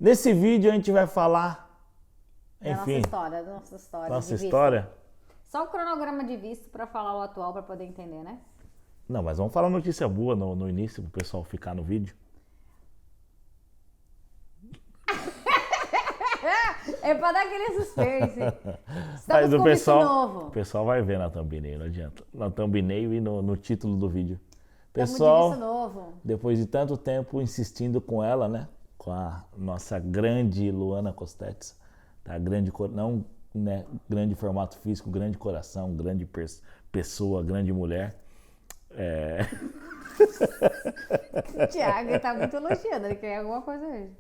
Nesse vídeo a gente vai falar, enfim, Da nossa história. nossa de visto. história. Só o cronograma de visto para falar o atual, para poder entender, né? Não, mas vamos falar notícia boa no início, pro pessoal ficar no vídeo. É para dar aquele suspense. Estamos Mas com o visto pessoal, novo. o pessoal vai ver na thumbnail, não adianta. Na thumbnail e no título do vídeo. Estamos de Pessoal, visto novo. depois de tanto tempo insistindo com ela, né? Com a nossa grande Luana Costetes, tá? Grande, não, né? Grande formato físico, grande coração, grande pessoa, grande mulher. O Thiago tá muito elogiando, ele quer alguma coisa hoje.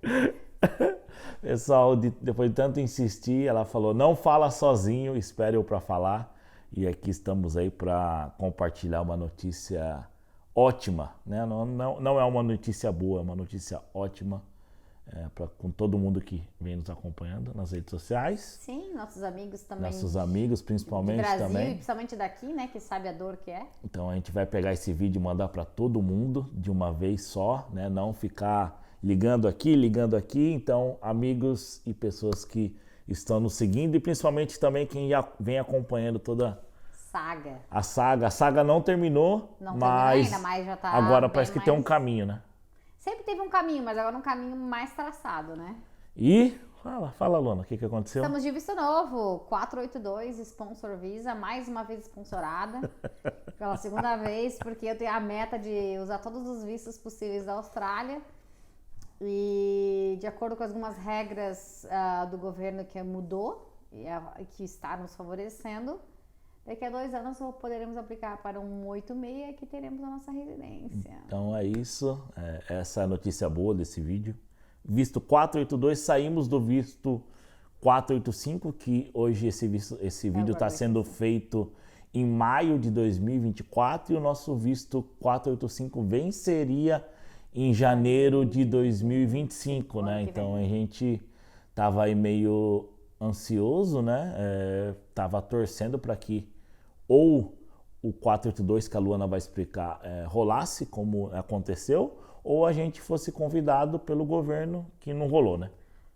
Pessoal, depois de tanto insistir, ela falou: não fala sozinho, espere eu para falar. E aqui estamos aí para compartilhar uma notícia ótima, né? Não é uma notícia boa, é uma notícia ótima com todo mundo que vem nos acompanhando nas redes sociais. Sim, nossos amigos também. Nossos amigos, Do principalmente Brasil também. e principalmente daqui, né? Que sabe a dor que é. Então a gente vai pegar esse vídeo e mandar para todo mundo de uma vez só, né? Não ficar ligando aqui. Então, amigos e pessoas que estão nos seguindo e principalmente também quem já vem acompanhando toda Saga. a saga. A saga não terminou, Não mas terminou ainda, mas já tá agora bem parece que mais... tem um caminho, né? Sempre teve um caminho, mas agora um caminho mais traçado, né? E fala, Luana, o que aconteceu? Estamos de visto novo, 482, sponsor Visa, mais uma vez sponsorada, pela segunda vez, porque eu tenho a meta de usar todos os vistos possíveis da Austrália e de acordo com algumas regras do governo que mudou e que está nos favorecendo, daqui a 2 anos poderemos aplicar para um 86 que teremos a nossa residência. Então é isso, essa é a notícia boa desse vídeo. Visto 482, saímos do visto 485, que hoje esse vídeo está sendo feito em maio de 2024 e o nosso visto 485 venceria em janeiro de 2025, né? Então a gente tava aí meio ansioso, né? Tava torcendo para que ou o 482 que a Luana vai explicar rolasse, como aconteceu, ou a gente fosse convidado pelo governo, que não rolou, né?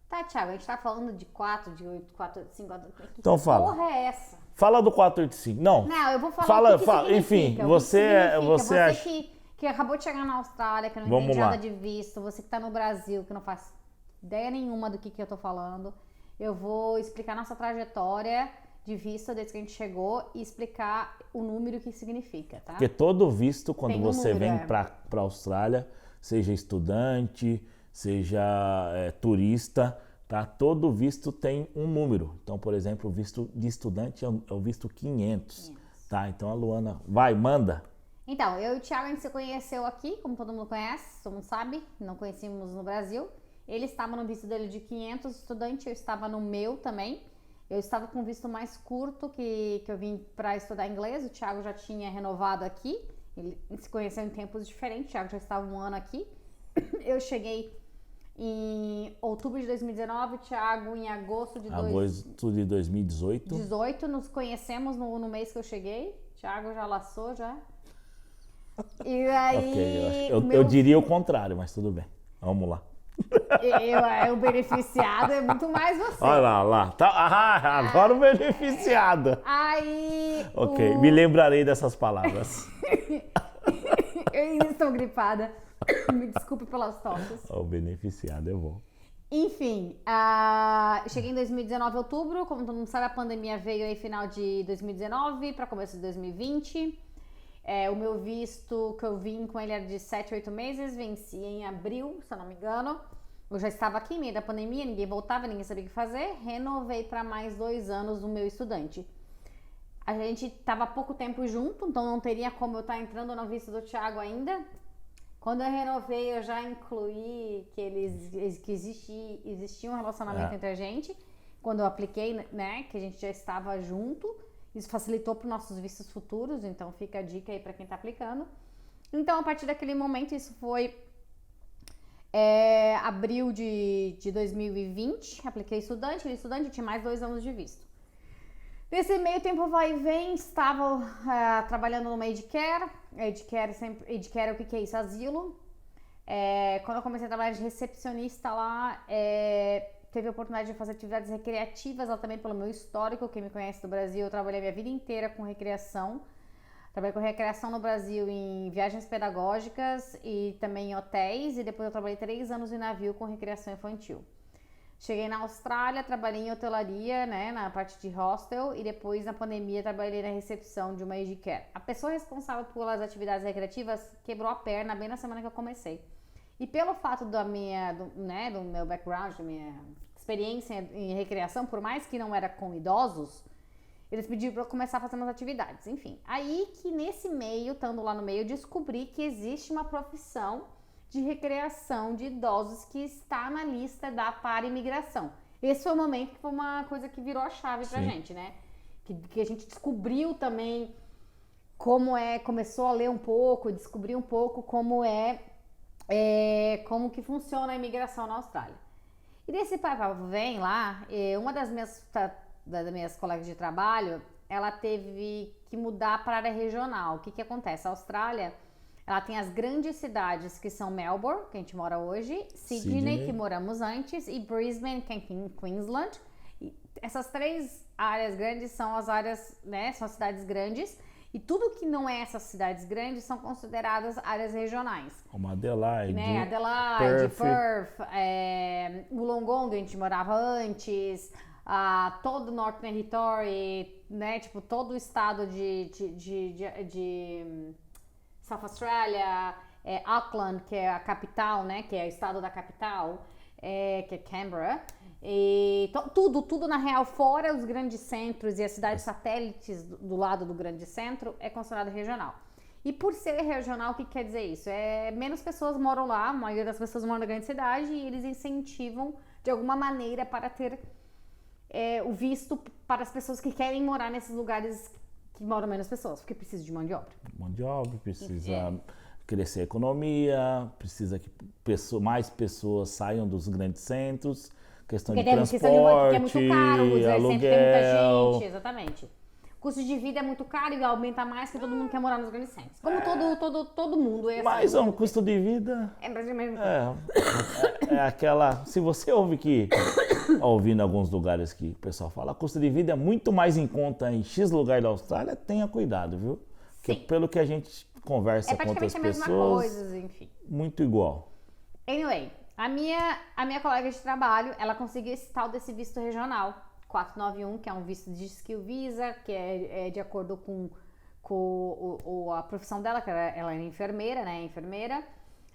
Tá, Thiago, a gente tá falando de 4, de 8, 485... Então fala. Que porra é essa? Fala do 485. Não, eu vou falar o que significa. Enfim, você acha... que acabou de chegar na Austrália, que não entende nada de visto, você que tá no Brasil, que não faz ideia nenhuma do que eu tô falando, eu vou explicar nossa trajetória de visto desde que a gente chegou e explicar o número que significa, tá? Porque todo visto, quando Tem um você número, vem pra Austrália, seja estudante, seja turista, tá? Todo visto tem um número. Então, por exemplo, o visto de estudante é o visto 500, tá? Então a Luana, manda. Então, eu e o Thiago, a gente se conheceu aqui, como todo mundo conhece, todo mundo sabe, não conhecíamos no Brasil. Ele estava no visto dele de 500 estudante, eu estava no meu também. Eu estava com visto mais curto, que eu vim para estudar inglês, o Thiago já tinha renovado aqui, ele se conheceu em tempos diferentes, o Thiago já estava 1 ano aqui. Eu cheguei em outubro de 2019, o Thiago em agosto de agosto de 2018. 18, nos conhecemos no mês que eu cheguei, o Thiago já laçou já. E aí... eu diria o contrário, mas tudo bem, vamos lá. O beneficiado é muito mais você. Olha lá. Tá, agora o beneficiado. Aí... Ok, me lembrarei dessas palavras. Eu ainda estou gripada. Me desculpe pelas tosses. O beneficiado é bom. Enfim, cheguei em 2019, outubro. Como todo mundo sabe, a pandemia veio aí final de 2019 para começo de 2020. O meu visto que eu vim com ele era de 7, 8 meses, vencia em abril, se eu não me engano. Eu já estava aqui em meio da pandemia, ninguém voltava, ninguém sabia o que fazer. Renovei para mais 2 anos o meu estudante. A gente estava há pouco tempo junto, então não teria como eu estar entrando no visto do Thiago ainda. Quando eu renovei, eu já incluí que existia um relacionamento entre a gente. Quando eu apliquei, né, que a gente já estava junto. Isso facilitou para os nossos vistos futuros, então fica a dica aí para quem está aplicando. Então, a partir daquele momento, isso foi abril de 2020, apliquei estudante, eu tinha mais 2 anos de visto. Nesse meio tempo, vai e vem, estava trabalhando no Medicare. Medicare, o que é isso? Asilo. Quando eu comecei a trabalhar de recepcionista lá, teve a oportunidade de fazer atividades recreativas lá também pelo meu histórico. Quem me conhece do Brasil, eu trabalhei a minha vida inteira com recreação. Trabalhei com recreação no Brasil em viagens pedagógicas e também em hotéis. E depois eu trabalhei 3 anos em navio com recreação infantil. Cheguei na Austrália, trabalhei em hotelaria, né, na parte de hostel. E depois, na pandemia, trabalhei na recepção de uma aged care. A pessoa responsável pelas atividades recreativas quebrou a perna bem na semana que eu comecei. E pelo fato do meu background, da minha experiência em recreação, por mais que não era com idosos, eles pediram para eu começar a fazer umas atividades. Enfim, aí que nesse meio, estando lá no meio, eu descobri que existe uma profissão de recreação de idosos que está na lista da para-imigração. Esse foi o momento que foi uma coisa que virou a chave pra gente, né? Que a gente descobriu também começou a ler um pouco, descobrir um pouco como que funciona a imigração na Austrália. E desse papo vem lá, uma das minhas colegas de trabalho, ela teve que mudar para a área regional. O que acontece? A Austrália, ela tem as grandes cidades que são Melbourne, que a gente mora hoje, Sydney, que moramos antes, e Brisbane, que é em Queensland. E essas 3 áreas grandes são as áreas, né, são as cidades grandes. E tudo que não é essas cidades grandes são consideradas áreas regionais. Como Adelaide, né? Adelaide, Perth, Wollongong, a gente morava antes, todo o North Territory, né? Tipo, todo o estado de South Australia, Auckland, que é a capital, né? Que é o estado da capital, que é Canberra. E tudo na real, fora os grandes centros e as cidades satélites do lado do grande centro, é considerado regional. E por ser regional, o que quer dizer isso? Menos pessoas moram lá, a maioria das pessoas moram na grande cidade, e eles incentivam de alguma maneira para ter o visto para as pessoas que querem morar nesses lugares que moram menos pessoas, porque precisa de mão de obra. Mão de obra, precisa crescer a economia, precisa que mais pessoas saiam dos grandes centros. Questão de transporte, que é muito caro, o aluguel. Tem muita gente, exatamente. O custo de vida é muito caro e aumenta mais que todo mundo quer morar nos grandes centros. Como todo mundo é assim. Mas um custo de vida... É aquela... Se você ouvindo alguns lugares que o pessoal fala, o custo de vida é muito mais em conta em X lugar da Austrália, tenha cuidado, viu? Porque pelo que a gente conversa com outras pessoas... É praticamente a mesma coisa, enfim. Muito igual. Anyway... A minha colega de trabalho, ela conseguiu esse tal desse visto regional, 491, que é um visto de skill visa, que é de acordo com a profissão dela, que ela é enfermeira, né? Enfermeira.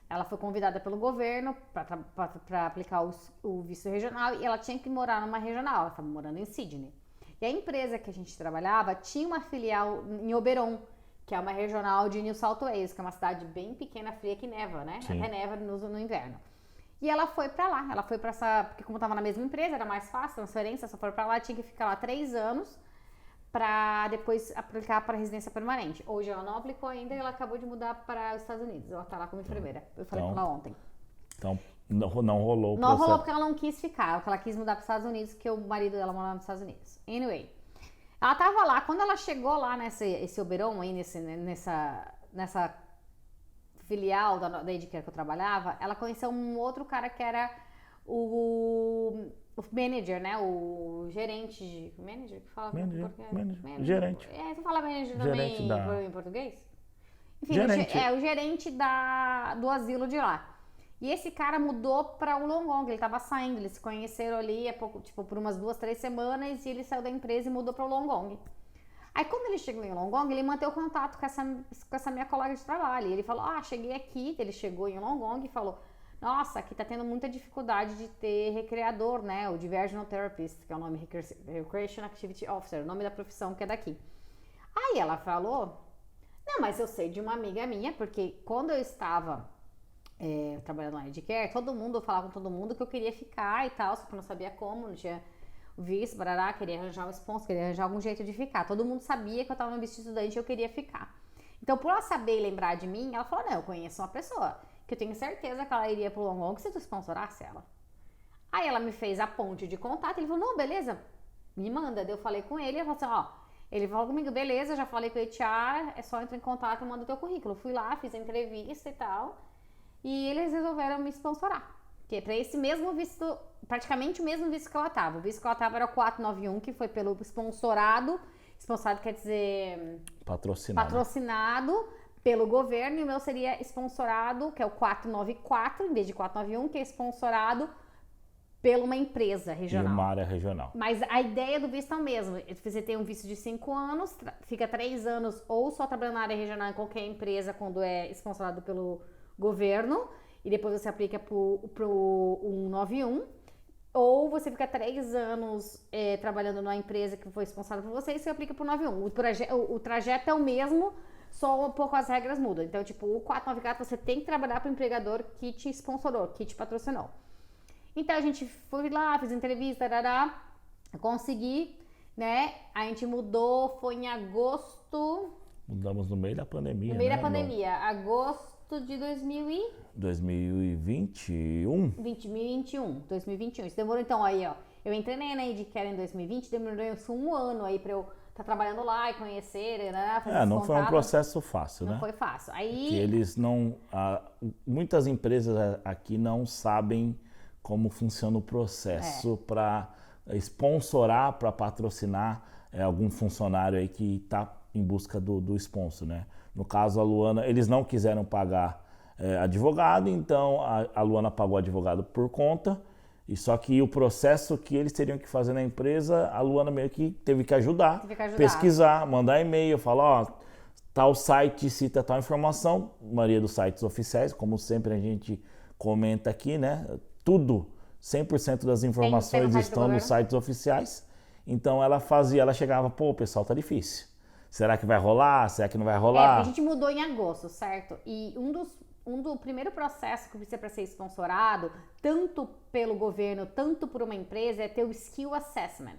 Ela foi convidada pelo governo para aplicar o visto regional e ela tinha que morar numa regional, ela estava morando em Sydney. E a empresa que a gente trabalhava tinha uma filial em Oberon, que é uma regional de New South Wales, que é uma cidade bem pequena, fria, que neva, né? Sim. Até neva no inverno. E ela foi pra lá, porque como tava na mesma empresa, era mais fácil, transferência, só foi pra lá, tinha que ficar lá 3 anos pra depois aplicar para residência permanente. Hoje ela não aplicou ainda e ela acabou de mudar para os Estados Unidos, ela tá lá como enfermeira, eu falei com ela ontem. Então não rolou o processo. Não rolou porque ela não quis ficar, porque ela quis mudar para os Estados Unidos, porque o marido dela morava nos Estados Unidos. Anyway, ela tava lá, quando ela chegou lá esse Oberon aí, nessa filial da aged care que eu trabalhava, ela conheceu um outro cara que era o manager, né? O gerente. Manager? Que fala manager. Gerente. Você fala manager também em português? Enfim, gerente. O gerente do asilo de lá. E esse cara mudou pra Wollongong, ele tava saindo, eles se conheceram ali por umas 2, 3 semanas e ele saiu da empresa e mudou pra Wollongong. Aí quando ele chegou em Wollongong, ele manteve o contato com essa minha colega de trabalho. E ele falou, cheguei aqui. Ele chegou em Wollongong e falou, nossa, aqui tá tendo muita dificuldade de ter recreador, né? O Diversional Therapist, que é o nome Recreation Activity Officer, o nome da profissão que é daqui. Aí ela falou, não, mas eu sei de uma amiga minha, porque quando eu estava trabalhando na aged care, eu falava com todo mundo que eu queria ficar e tal, só que eu não sabia como, não tinha... visto, barará, queria arranjar um sponsor, queria arranjar algum jeito de ficar. Todo mundo sabia que eu tava no visto estudante e eu queria ficar. Então, por ela saber e lembrar de mim, ela falou, não, eu conheço uma pessoa que eu tenho certeza que ela iria pro Wollongong se tu sponsorasse ela. Aí ela me fez a ponte de contato, ele falou, não, beleza, me manda. Daí eu falei com ele, ele falou assim, ele falou comigo, beleza, já falei com o HR, é só entrar em contato e manda o teu currículo. Fui lá, fiz a entrevista e tal, e eles resolveram me sponsorar. que para esse mesmo visto, praticamente o mesmo visto que ela estava. O visto que ela estava era o 491, que foi pelo sponsorado. Sponsorado quer dizer... Patrocinado pelo governo. E o meu seria sponsorado, que é o 494, em vez de 491, que é sponsorado pela uma empresa regional. E uma área regional. Mas a ideia do visto é o mesmo. Você tem um visto de 5 anos, fica 3 anos ou só trabalhando na área regional em qualquer empresa quando é sponsorado pelo governo, e depois você aplica pro 191, ou você fica 3 anos trabalhando numa empresa que foi sponsorada por você e você aplica pro 91. O trajeto é o mesmo, só um pouco as regras mudam. Então, tipo, o 494 você tem que trabalhar pro empregador que te sponsorou, que te patrocinou. Então a gente foi lá, fez entrevista, consegui, né? A gente mudou, foi em agosto. Mudamos no meio da pandemia. No meio da pandemia, agosto de 2021. 2021. Isso demorou então aí, ó. Eu entrei na Edcare em 2020, demorou um ano aí pra eu estar trabalhando lá e conhecer, né? Não foi um processo fácil, né? Não foi fácil. Aí... Porque eles não... muitas empresas aqui não sabem como funciona o processo para sponsorar, para patrocinar algum funcionário aí que está em busca do sponsor, né? No caso, a Luana, eles não quiseram pagar advogado, então a Luana pagou advogado por conta, e só que o processo que eles teriam que fazer na empresa, a Luana meio que teve que ajudar. Pesquisar, mandar e-mail, falar, ó, tal site cita tal informação, maioria dos sites oficiais, como sempre a gente comenta aqui, né? Tudo, 100% das informações estão nos sites oficiais. Então ela chegava, pô, o pessoal tá difícil. Será que vai rolar? Será que não vai rolar? A gente mudou em agosto, certo? E do primeiro processo que precisa para ser sponsorado, tanto pelo governo, tanto por uma empresa, é ter o Skill Assessment.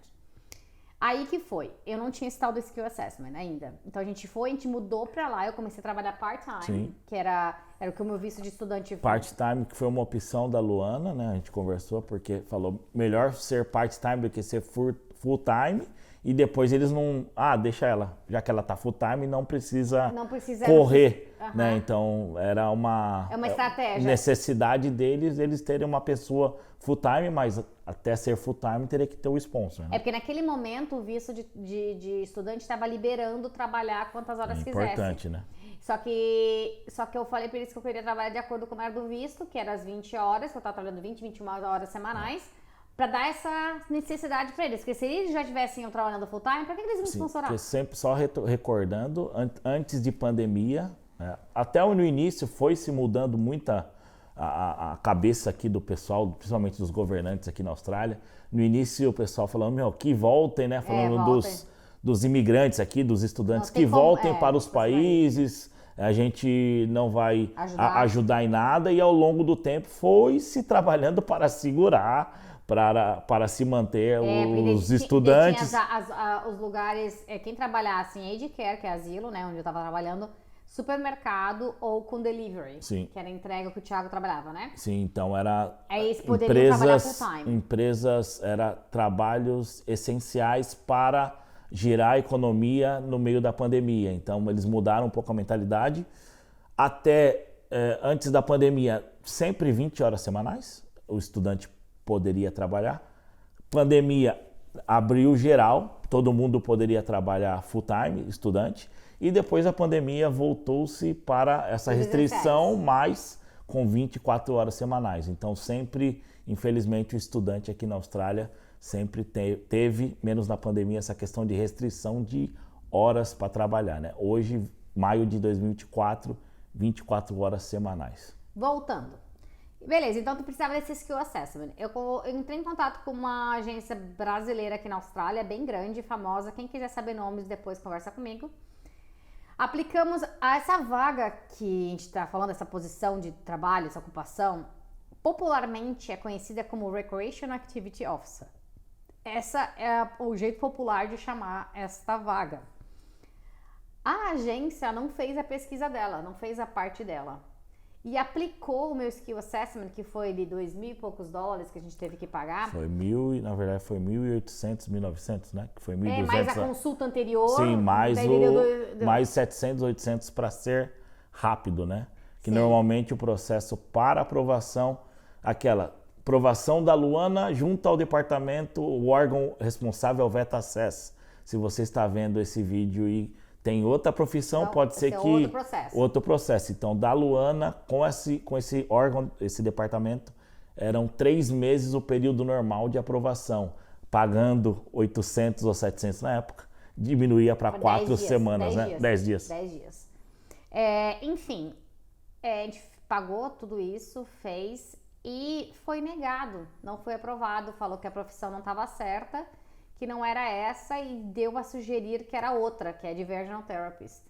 Aí que foi, eu não tinha esse tal do Skill Assessment ainda. Então a gente mudou pra lá, eu comecei a trabalhar part-time, que era o que o meu visto de estudante... Part-time, que foi uma opção da Luana, né? A gente conversou, porque falou, melhor ser part-time do que ser full-time. E depois eles não... deixa ela, já que ela tá full-time, não precisa correr, né? Então era uma estratégia. Necessidade eles terem uma pessoa full-time, mas até ser full-time teria que ter o sponsor, né? Porque naquele momento o visto de estudante estava liberando trabalhar quantas horas quisesse. Importante, né? Só que eu falei para eles que eu queria trabalhar de acordo com o número do visto, que era as 20 horas, que eu estava trabalhando 21 horas semanais, para dar essa necessidade para eles. Porque se eles já tivessem trabalhando full time, para que eles me sponsoraram? Porque sempre, só recordando, antes de pandemia, né, até no início foi se mudando muita a cabeça aqui do pessoal, principalmente dos governantes aqui na Austrália. No início o pessoal falando, que voltem, né? Falando dos imigrantes aqui, dos estudantes que voltem para os países. A gente não vai ajudar em nada, e ao longo do tempo foi se trabalhando para segurar, para se manter os estudantes. Tinha os lugares, quem trabalhasse em Aged Care, que é asilo, né, onde eu estava trabalhando, supermercado ou com delivery, que era a entrega que o Thiago trabalhava, né? Sim, então era empresas, era trabalhos essenciais para girar a economia no meio da pandemia. Então eles mudaram um pouco a mentalidade. Até antes da pandemia, sempre 20 horas semanais o estudante poderia trabalhar. Pandemia abriu geral, todo mundo poderia trabalhar full time, estudante. E depois a pandemia voltou-se para essa restrição, mas com 24 horas semanais. Então sempre, infelizmente, o estudante aqui na Austrália sempre teve, menos na pandemia, essa questão de restrição de horas para trabalhar, né? Hoje, maio de 2024, 24 horas semanais. Voltando. Beleza, então tu precisava desse Skill Assessment. Eu entrei em contato com uma agência brasileira aqui na Austrália, bem grande, famosa. Quem quiser saber nomes, depois conversa comigo. Aplicamos a essa vaga que a gente está falando, essa posição de trabalho, essa ocupação, popularmente é conhecida como Recreation Activity Officer. Essa é o jeito popular de chamar esta vaga. A agência não fez a pesquisa dela, não fez a parte dela. E aplicou o meu Skill Assessment, que foi de $2.000 e poucos que a gente teve que pagar. Na verdade foi 1.800, 1.900, né? Que foi 1.200. Mais a consulta anterior. Sim, mais 700, 800 para ser rápido, né? Que normalmente o processo para aprovação, aquela aprovação da Luana junto ao departamento, o órgão responsável é o Veta Access. Se você está vendo esse vídeo e tem outra profissão, então, pode ser que outro processo. Então, da Luana, com esse órgão, esse departamento, eram 3 meses o período normal de aprovação, pagando 800 ou 700 na época, diminuía para 4 semanas, 10 dias. 10 dias. Enfim, a gente pagou tudo isso, fez e foi negado, não foi aprovado, falou que a profissão não estava certa, que não era essa e deu a sugerir que era outra, que é Diversional Therapist.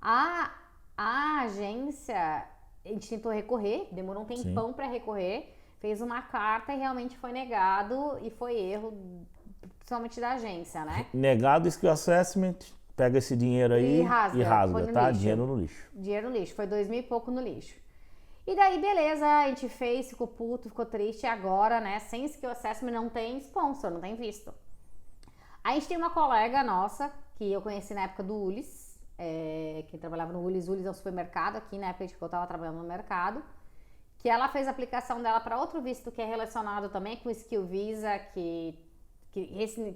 A agência, a gente tentou recorrer, demorou um tempão para recorrer, fez uma carta e realmente foi negado e foi erro, principalmente da agência, né? Negado Skill Assessment, pega esse dinheiro aí e rasga, tá? Dinheiro no lixo. Dinheiro no lixo, foi 2.000 e pouco no lixo. E daí, beleza, a gente fez, ficou puto, ficou triste, e agora, né, sem Skill Assessment não tem sponsor, não tem visto. A gente tem uma colega nossa, que eu conheci na época do Ulis, que trabalhava no Ulis é um supermercado aqui, na época que eu tava trabalhando no mercado, que ela fez a aplicação dela para outro visto que é relacionado também com o Skill Visa, que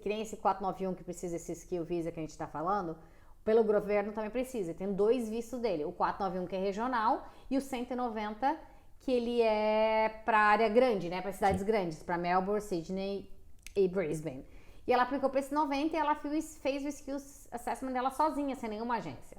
nem esse 491 que precisa desse Skill Visa que a gente tá falando, pelo governo também precisa. Tem 2 vistos dele, o 491 que é regional e o 190 que ele é para área grande, né, para cidades grandes, para Melbourne, Sydney e Brisbane. E ela aplicou para esse 90 e ela fez o Skills Assessment dela sozinha, sem nenhuma agência.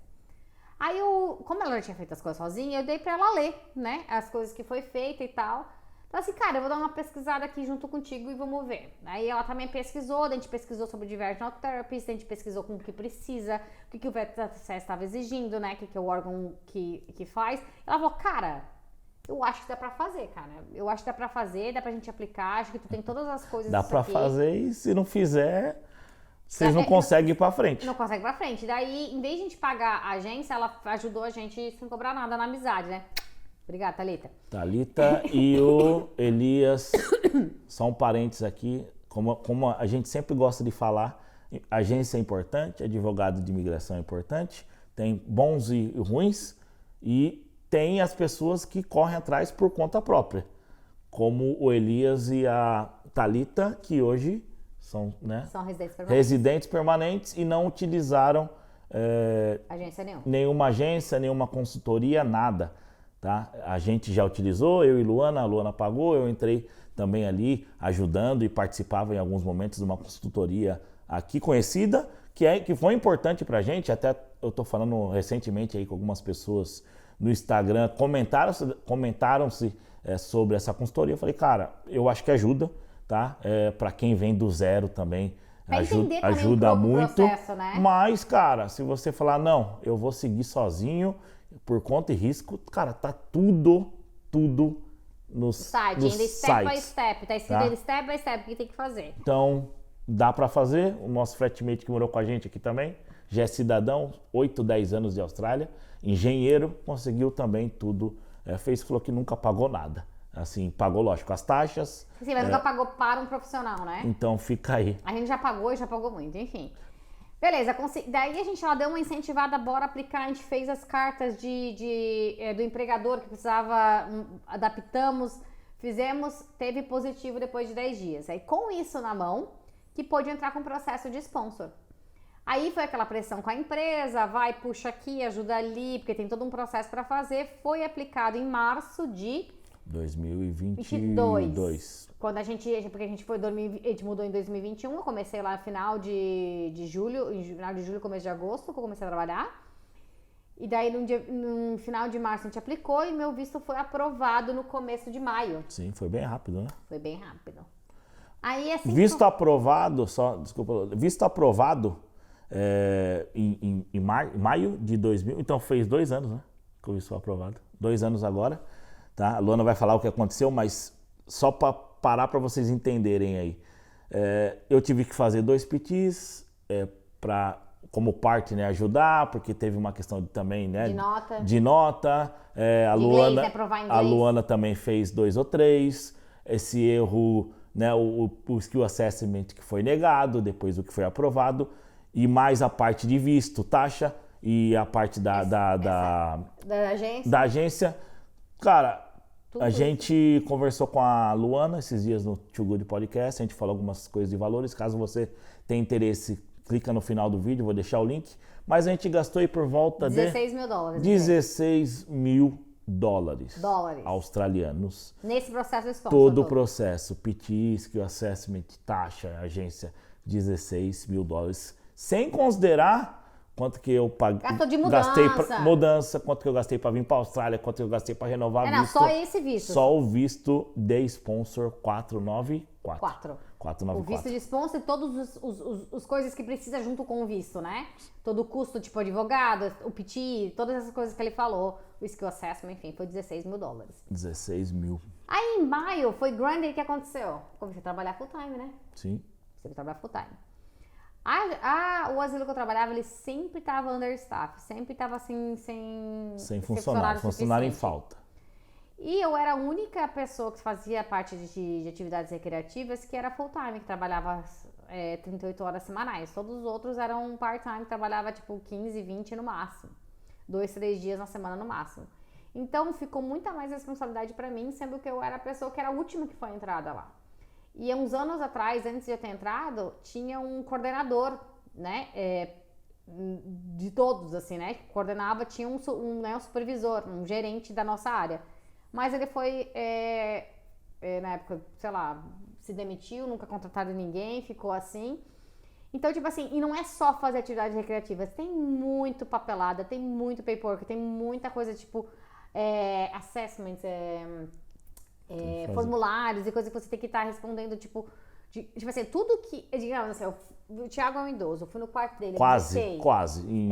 Aí como ela já tinha feito as coisas sozinha, eu dei para ela ler, né, as coisas que foi feita e tal. Então assim, cara, eu vou dar uma pesquisada aqui junto contigo e vamos ver. Aí ela também pesquisou, a gente pesquisou sobre Diversional Therapist, a gente pesquisou com o que precisa, o que o Veta Access estava exigindo, né, que é o órgão que faz. Ela falou, cara, eu acho que dá pra fazer, cara. Eu acho que dá pra fazer, dá pra gente aplicar, acho que tu tem todas as coisas dá pra fazer e se não fizer, vocês não conseguem ir pra frente. Não consegue ir pra frente. Daí, em vez de a gente pagar a agência, ela ajudou a gente sem cobrar nada na amizade, né? Obrigada, Thalita. Thalita e o Elias são parentes aqui. Como a gente sempre gosta de falar, agência é importante, advogado de imigração é importante, tem bons e ruins e tem as pessoas que correm atrás por conta própria, como o Elias e a Thalita, que hoje são, né, são residentes permanentes e não utilizaram agência nenhuma agência, nenhuma consultoria, nada. Tá? A gente já utilizou, eu e Luana, a Luana pagou, eu entrei também ali ajudando e participava em alguns momentos de uma consultoria aqui conhecida, que foi importante pra gente, até eu tô falando recentemente aí com algumas pessoas no Instagram, comentaram-se sobre essa consultoria, eu falei, cara, eu acho que ajuda, tá? Pra quem vem do zero também, ajuda muito, processo, né? Mas, cara, se você falar, não, eu vou seguir sozinho, por conta e risco, cara, tá tudo no site, ainda step by step, tá escrito step by step o que tem que fazer. Então, dá pra fazer. O nosso flatmate que morou com a gente aqui também, já é cidadão, 8, 10 anos de Austrália, engenheiro, conseguiu também tudo, falou que nunca pagou nada. Assim, pagou, lógico, as taxas. Sim, mas nunca pagou para um profissional, né? Então, fica aí. A gente já pagou e já pagou muito, enfim. Beleza, daí ela deu uma incentivada, bora aplicar, a gente fez as cartas do empregador que precisava, adaptamos, fizemos, teve positivo depois de 10 dias. Aí com isso na mão, que pôde entrar com o processo de sponsor. Aí foi aquela pressão com a empresa, vai, puxa aqui, ajuda ali, porque tem todo um processo para fazer, foi aplicado em março de 2022. Quando porque a gente mudou em 2021, eu comecei lá no final de julho, começo de agosto, que eu comecei a trabalhar. E daí no final de março a gente aplicou e meu visto foi aprovado no começo de maio. Sim, foi bem rápido, né? Foi bem rápido. Aí assim... Visto aprovado em maio de 2000, então fez 2 anos, né? Que o visto foi aprovado. 2 anos agora. Tá? A Luana vai falar o que aconteceu, mas só para parar para vocês entenderem aí. Eu tive que fazer 2 PTs como parte, né, ajudar, porque teve uma questão também, né, de nota. A Luana também fez 2 ou 3. Esse erro, né, o Skill Assessment que foi negado, depois o que foi aprovado, e mais a parte de visto, taxa, e a parte da agência. Cara, Tudo A isso. gente conversou com a Luana esses dias no Too Good Podcast, a gente falou algumas coisas de valores. Caso você tenha interesse, clica no final do vídeo, vou deixar o link. Mas a gente gastou aí por volta de 16 mil dólares. 16 mil dólares Dólares. australianos. Nesse processo de sponsor. Todo o processo, PT, Skill Assessment, taxa, agência, 16 mil dólares. Sem considerar quanto que eu paguei. Gastou de mudança. Gastei pra mudança, quanto que eu gastei para vir para a Austrália, quanto que eu gastei para renovar Não, visto. só esse visto. Só o visto de sponsor 494. 494. O visto de sponsor e todos os coisas que precisa junto com o visto, né? Todo o custo, tipo advogado, o PT, todas essas coisas que ele falou, o skill assessment, enfim, foi 16 mil dólares. 16 mil. Aí em maio foi grande, o que aconteceu? Comecei a trabalhar full time, né? Sim. Comecei a trabalhar full time. O asilo que eu trabalhava, ele sempre tava understaff, sempre tava assim, Sem funcionário em suficiente. falta. E eu era a única pessoa que fazia parte de atividades recreativas que era full time, que trabalhava 38 horas semanais. Todos os outros eram part-time, que trabalhava tipo 15, 20 no máximo. 2, 3 dias na semana no máximo. Então ficou muita mais responsabilidade pra mim, sendo que eu era a pessoa que era a última que foi entrada lá. E uns anos atrás, antes de eu ter entrado, tinha um coordenador, né, de todos, assim, né, que coordenava, tinha um supervisor, um gerente da nossa área. Mas ele foi, na época, sei lá, se demitiu, nunca contrataram ninguém, ficou assim. Então, tipo assim, e não é só fazer atividades recreativas, tem muito papelada, tem muito paperwork, tem muita coisa, tipo, assessments, formulários e coisas que você tem que estar respondendo, tipo assim, tudo que, digamos assim, o Thiago é um idoso, eu fui no quarto dele. Quase. É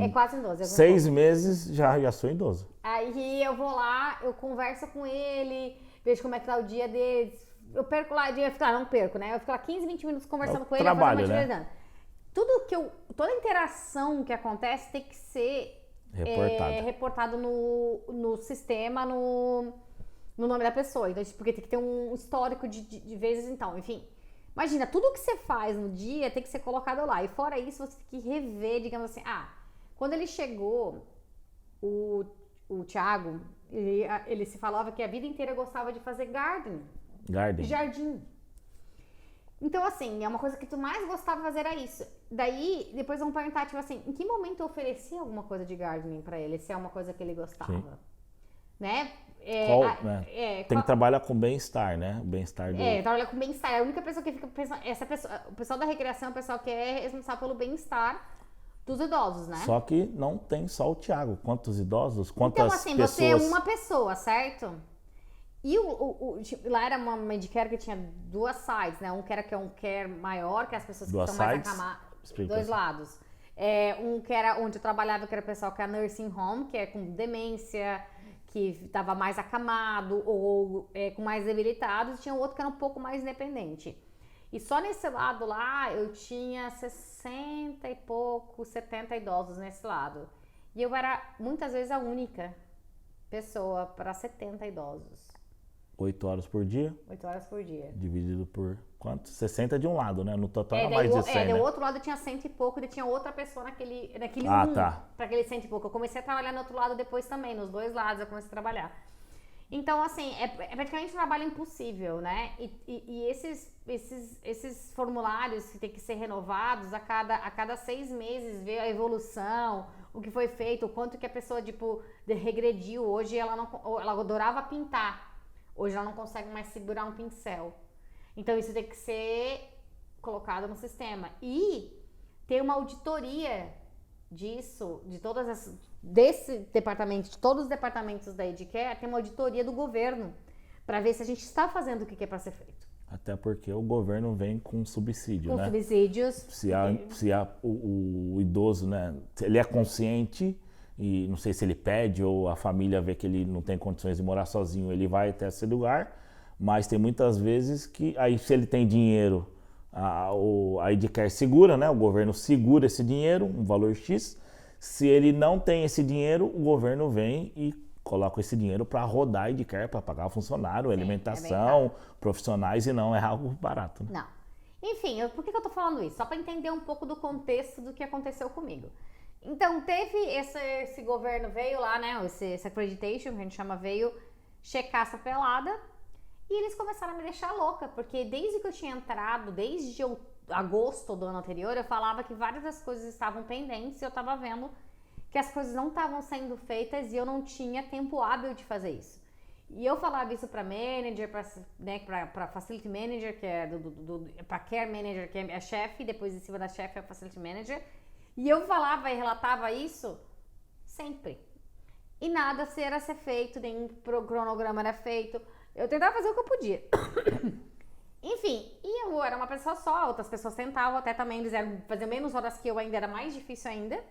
quase idoso. 6 meses já sou idoso. Aí eu vou lá, eu converso com ele, vejo como é que tá o dia dele. Eu perco lá, não perco, né? Eu fico lá 15, 20 minutos conversando com ele. Trabalho, né? Toda interação que acontece tem que ser reportado no sistema, no nome da pessoa. Então, porque tem que ter um histórico de vezes, então, enfim. Imagina, tudo que você faz no dia tem que ser colocado lá. E fora isso, você tem que rever, digamos assim, quando ele chegou, o Thiago, ele se falava que a vida inteira gostava de fazer jardim. Então, assim, é uma coisa que tu mais gostava de fazer era isso. Daí, depois vão perguntar, tipo assim, em que momento eu ofereci alguma coisa de gardening pra ele, se é uma coisa que ele gostava. Sim. Né? Tem que trabalhar com bem-estar, né? Bem-estar do... trabalhar com bem-estar. A única pessoa que fica pensando... o pessoal da recreação é o pessoal que é responsável pelo bem-estar dos idosos, né? Só que não tem só o Thiago. Quantos idosos? Quantas pessoas... Então, assim, você é uma pessoa, certo? E lá era uma Medicare que tinha 2 sides, né? Um que era um care maior, que as pessoas que estão mais acamadas. 2 lados. Um que era onde eu trabalhava, que era o pessoal que é nursing home, que é com demência, que estava mais acamado ou com mais debilitados. E tinha outro que era um pouco mais independente. E só nesse lado lá, eu tinha 60 e pouco, 70 idosos nesse lado. E eu era, muitas vezes, a única pessoa para 70 idosos. 8 horas por dia? 8 horas por dia. Dividido por quanto? 60 de um lado, né? No total era mais de 100, né? Do outro lado tinha 100 e pouco, e tinha outra pessoa naquele tá. Para aquele 100 e pouco. Eu comecei a trabalhar no outro lado depois também, nos 2 lados eu comecei a trabalhar. Então, assim, é praticamente um trabalho impossível, né? E esses formulários que tem que ser renovados a cada 6 meses, ver a evolução, o que foi feito, o quanto que a pessoa, tipo, regrediu. Hoje ela adorava pintar. Hoje ela não consegue mais segurar um pincel. Então isso tem que ser colocado no sistema. E tem uma auditoria disso, desse departamento, de todos os departamentos da Edcare, tem uma auditoria do governo para ver se a gente está fazendo o que é para ser feito. Até porque o governo vem com subsídio, né? Com subsídios. Se o idoso, né, ele é consciente e não sei se ele pede ou a família vê que ele não tem condições de morar sozinho, ele vai até esse lugar, mas tem muitas vezes que aí se ele tem dinheiro, a Edcare segura, né? O governo segura esse dinheiro, um valor X. Se ele não tem esse dinheiro, o governo vem e coloca esse dinheiro para rodar a Edcare, para pagar funcionário, alimentação, profissionais, e não é algo barato. Né? Não. Enfim, por que eu tô falando isso? Só para entender um pouco do contexto do que aconteceu comigo. Então, teve esse governo veio lá, né? Esse accreditation, que a gente chama, checar essa pelada. E eles começaram a me deixar louca, porque desde que eu tinha entrado, desde agosto do ano anterior, eu falava que várias das coisas estavam pendentes e eu tava vendo que as coisas não estavam sendo feitas e eu não tinha tempo hábil de fazer isso. E eu falava isso pra manager, pra facility manager, que é pra care manager, que é a chefe, depois em cima da chefe é a facility manager. E eu falava e relatava isso sempre. E nada era ser feito, nenhum cronograma era feito. Eu tentava fazer o que eu podia. Enfim, e eu era uma pessoa só, outras pessoas tentavam, até também eles faziam menos horas que eu, ainda era mais difícil ainda.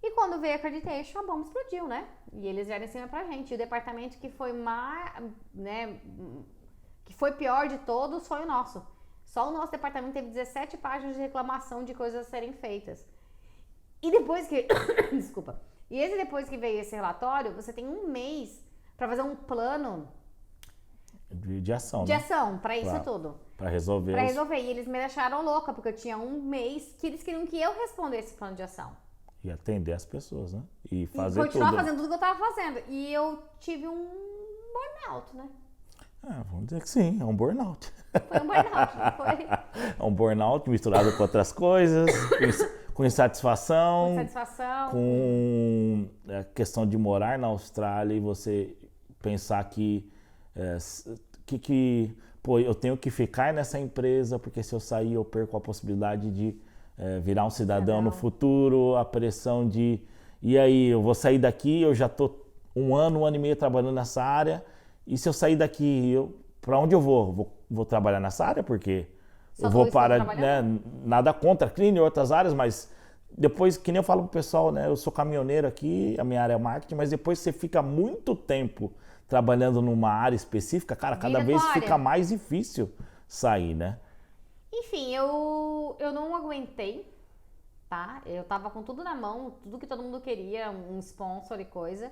E quando veio a accreditation, a bomba explodiu, né? E eles vieram em cima pra gente. E o departamento que foi que foi pior de todos foi o nosso. Só o nosso departamento teve 17 páginas de reclamação de coisas a serem feitas. E depois que... Desculpa. E depois que veio esse relatório, você tem um mês pra fazer um plano... De ação, de né? ação, pra isso tudo. Pra resolver. Pra resolver. E eles me deixaram louca, porque eu tinha um mês que eles queriam que eu respondesse esse plano de ação. E atender as pessoas, né? E fazer continuar tudo. fazendo tudo que eu tava fazendo. E eu tive um burnout, né? Vamos dizer que sim, é um burnout. Foi um burnout, não foi? É um burnout misturado com outras coisas, com insatisfação. Com a questão de morar na Austrália e você pensar que pô, eu tenho que ficar nessa empresa porque se eu sair eu perco a possibilidade de virar um cidadão no futuro, a pressão de e aí eu vou sair daqui, eu já tô um ano e meio trabalhando nessa área e se eu sair daqui, para onde eu vou? Vou trabalhar nessa área porque eu vou parar, né, nada contra clean e outras áreas, mas depois, que nem eu falo pro pessoal, né, eu sou caminhoneiro aqui, a minha área é marketing, mas depois você fica muito tempo trabalhando numa área específica, cara, cada vez fica mais difícil sair, né? Enfim, eu não aguentei, tá? Eu tava com tudo na mão, tudo que todo mundo queria, um sponsor e coisa.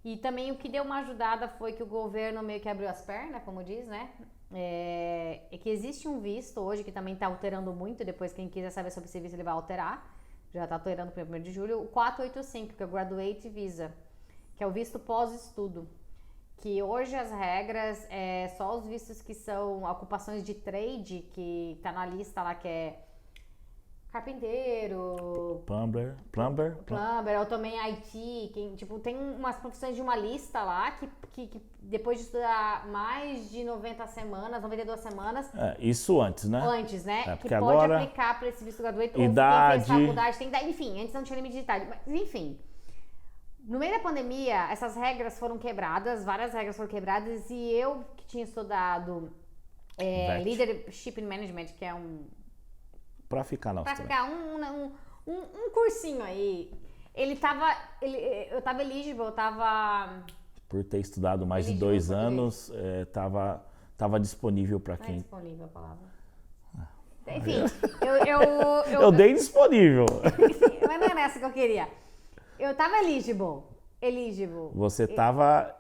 E também o que deu uma ajudada foi que o governo meio que abriu as pernas, como diz, né? É que existe um visto hoje que também tá alterando muito, depois quem quiser saber sobre esse visto ele vai alterar. Já tá alterando para o 1º de julho, o 485, que é o Graduate Visa, que é o visto pós-estudo. Que hoje as regras só os vistos que são ocupações de trade, que tá na lista lá, que é carpinteiro, plumber, ou também IT, tem umas profissões de uma lista lá que depois de estudar mais de 92 semanas... isso antes, né? Antes, né? Que pode agora, aplicar para esse visto graduate, idade, ou fez faculdade, enfim, antes não tinha limite de idade, mas enfim... No meio da pandemia, essas regras foram quebradas, várias regras foram quebradas, e eu que tinha estudado Leadership in Management, que é pra ficar na Austrália. Pra ficar um cursinho aí. Eu tava eligible, por ter estudado mais de 2 anos, tava disponível pra quem... Não é disponível a palavra. Enfim, eu dei disponível. Mas não é nessa que eu queria. Eu tava eligible. Você tava...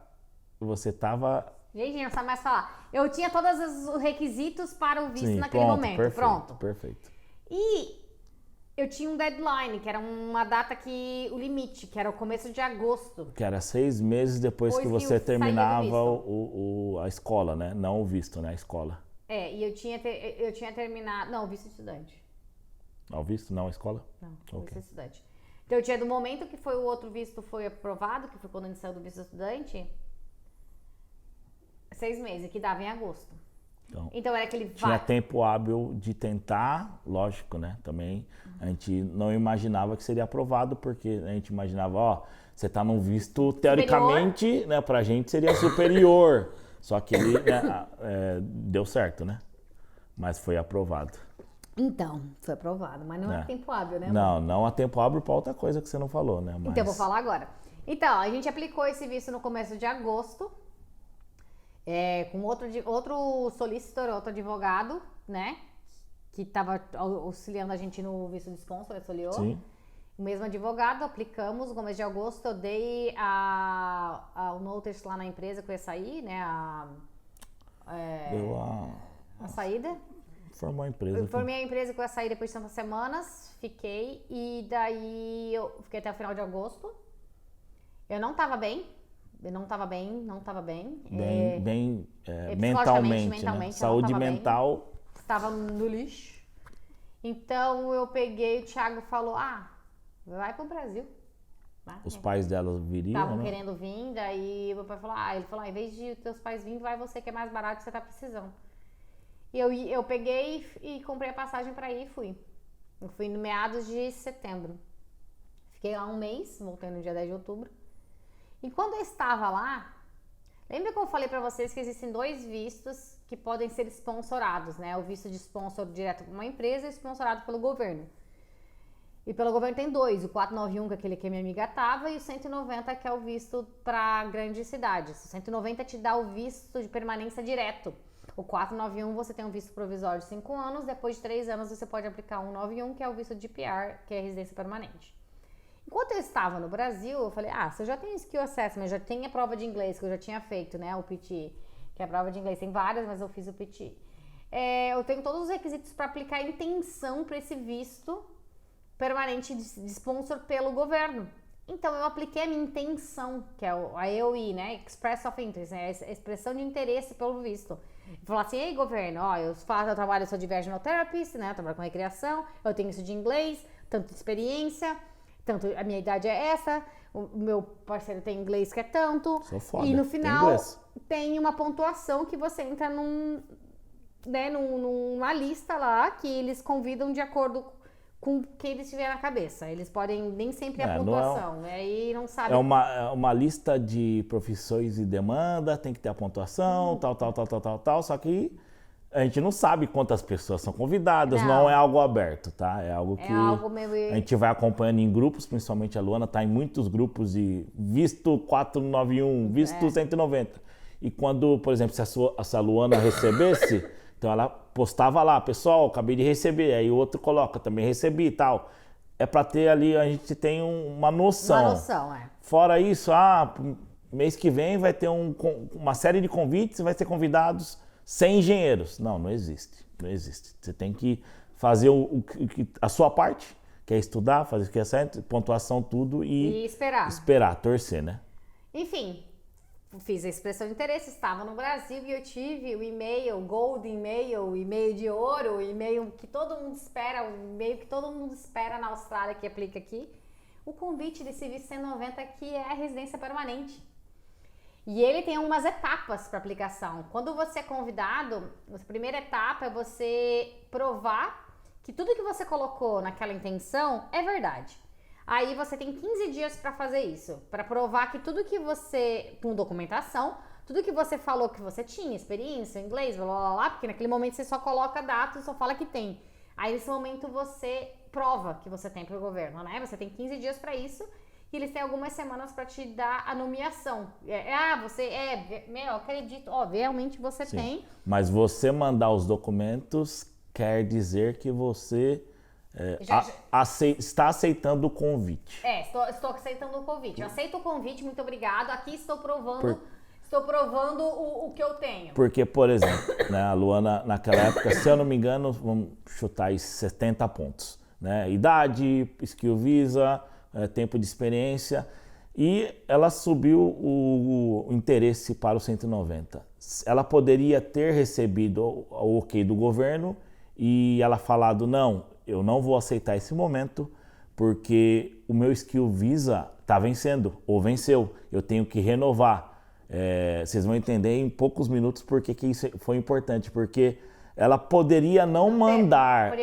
Gente, não sabe mais falar. Eu tinha todos os requisitos para o visto naquele pronto, momento. Perfeito. E eu tinha um deadline, que era uma data o limite, que era o começo de agosto. Que era 6 meses depois que você terminava a escola, né? Não o visto, né? A escola. E eu tinha terminado... Não, o visto estudante. O visto, não a escola? Não, o visto estudante. Então, eu tinha do momento que foi o outro visto foi aprovado, que foi quando a gente saiu do visto estudante, 6 meses, que dava em agosto. Então era aquele... Tinha tempo hábil de tentar, lógico, né? Também a gente não imaginava que seria aprovado, porque a gente imaginava, você tá num visto, teoricamente, né? Pra gente seria superior. Só que ele deu certo, né? Mas foi aprovado. Então, foi aprovado, mas não é tempo hábil, né? Não há tempo hábil para outra coisa que você não falou, né? Mas... Então, eu vou falar agora. Então, a gente aplicou esse visto no começo de agosto, com outro solicitor, outro advogado, né? Que estava auxiliando a gente no visto de sponsor, auxiliou. Sim. O mesmo advogado, aplicamos no começo de agosto, eu dei o notice lá na empresa que eu ia sair, né? Deu a saída. Formou a empresa. Eu formei a empresa que eu ia sair depois de tantas semanas, fiquei, e daí eu fiquei até o final de agosto. Eu não tava bem, não estava bem. Mentalmente, né? Saúde mental. Estava no lixo. Então eu peguei, o Thiago falou, vai pro Brasil. Os pais dela viriam, estavam né? querendo vir, daí meu pai falou, ele falou, em vez de teus pais virem, vai você que é mais barato que você tá precisando. E eu peguei e comprei a passagem pra ir e fui. Eu fui no meados de setembro. Fiquei lá um mês, voltei no dia 10 de outubro. E quando eu estava lá, lembra que eu falei pra vocês que existem 2 vistos que podem ser sponsorados, né? O visto de sponsor direto com uma empresa e sponsorado pelo governo. E pelo governo tem 2, o 491, que é aquele que a minha amiga tava, e o 190, que é o visto para grandes cidades. O 190 te dá o visto de permanência direto. O 491 você tem um visto provisório de 5 anos, depois de 3 anos você pode aplicar o 191, que é o visto de PR, que é residência permanente. Enquanto eu estava no Brasil, eu falei, você já tem Skill Assessment, já tem a prova de inglês que eu já tinha feito, né, o PT, que é a prova de inglês. Tem várias, mas eu fiz o PT. Eu tenho todos os requisitos para aplicar a intenção para esse visto permanente de sponsor pelo governo. Então eu apliquei a minha intenção, que é a EOI, né? Express of Interest, né? A expressão de interesse pelo visto. Falar assim, ei governo, eu trabalho, eu sou diversional therapist, né? Eu trabalho com recreação, eu tenho isso de inglês, tanto de experiência, tanto a minha idade é essa, o meu parceiro tem inglês que é tanto. Sou foda. E no final tem uma pontuação que você entra numa lista lá que eles convidam de acordo com o que eles tiverem na cabeça. Eles podem nem sempre a pontuação, aí não sabe. É uma lista de profissões e demanda, tem que ter a pontuação, tal, só que a gente não sabe quantas pessoas são convidadas, não é algo aberto, tá? É algo que a gente vai acompanhando em grupos, principalmente a Luana tá em muitos grupos de visto 491, visto 190. E quando, por exemplo, se a Luana recebesse, então ela postava lá, pessoal, acabei de receber, aí o outro coloca, também recebi e tal. É para ter ali, a gente tem uma noção. Uma noção, Fora isso, mês que vem vai ter uma série de convites, vai ter convidados 100 engenheiros. Não existe, não existe. Você tem que fazer a sua parte, que é estudar, fazer o que é certo, pontuação, tudo e esperar, torcer, né? Enfim, fiz a expressão de interesse, estava no Brasil e eu tive o e-mail, gold e-mail, o e-mail de ouro, o e-mail que todo mundo espera, o e-mail que todo mundo espera na Austrália, que aplica aqui, o convite desse visto 190 que é a residência permanente. E ele tem algumas etapas para aplicação. Quando você é convidado, a primeira etapa é você provar que tudo que você colocou naquela intenção é verdade. Aí você tem 15 dias para fazer isso, para provar que tudo que você, com documentação, tudo que você falou que você tinha, experiência, inglês, blá blá blá, porque naquele momento você só coloca dados, só fala que tem. Aí nesse momento você prova que você tem pro governo, né? Você tem 15 dias para isso e eles têm algumas semanas para te dar a nomeação. Eu acredito, realmente você tem. Mas você mandar os documentos quer dizer que você está aceitando o convite. Estou aceitando o convite. Eu aceito o convite, muito obrigado. Aqui estou provando o que eu tenho. Porque, por exemplo, né, a Luana, naquela época, se eu não me engano, vamos chutar aí 70 pontos. Né? Idade, skill visa, tempo de experiência. E ela subiu o interesse para o 190. Ela poderia ter recebido o ok do governo e ela falado, não, eu não vou aceitar esse momento porque o meu skill visa está vencendo ou venceu. Eu tenho que renovar. Vocês vão entender em poucos minutos porque que isso foi importante. Porque ela poderia não mandar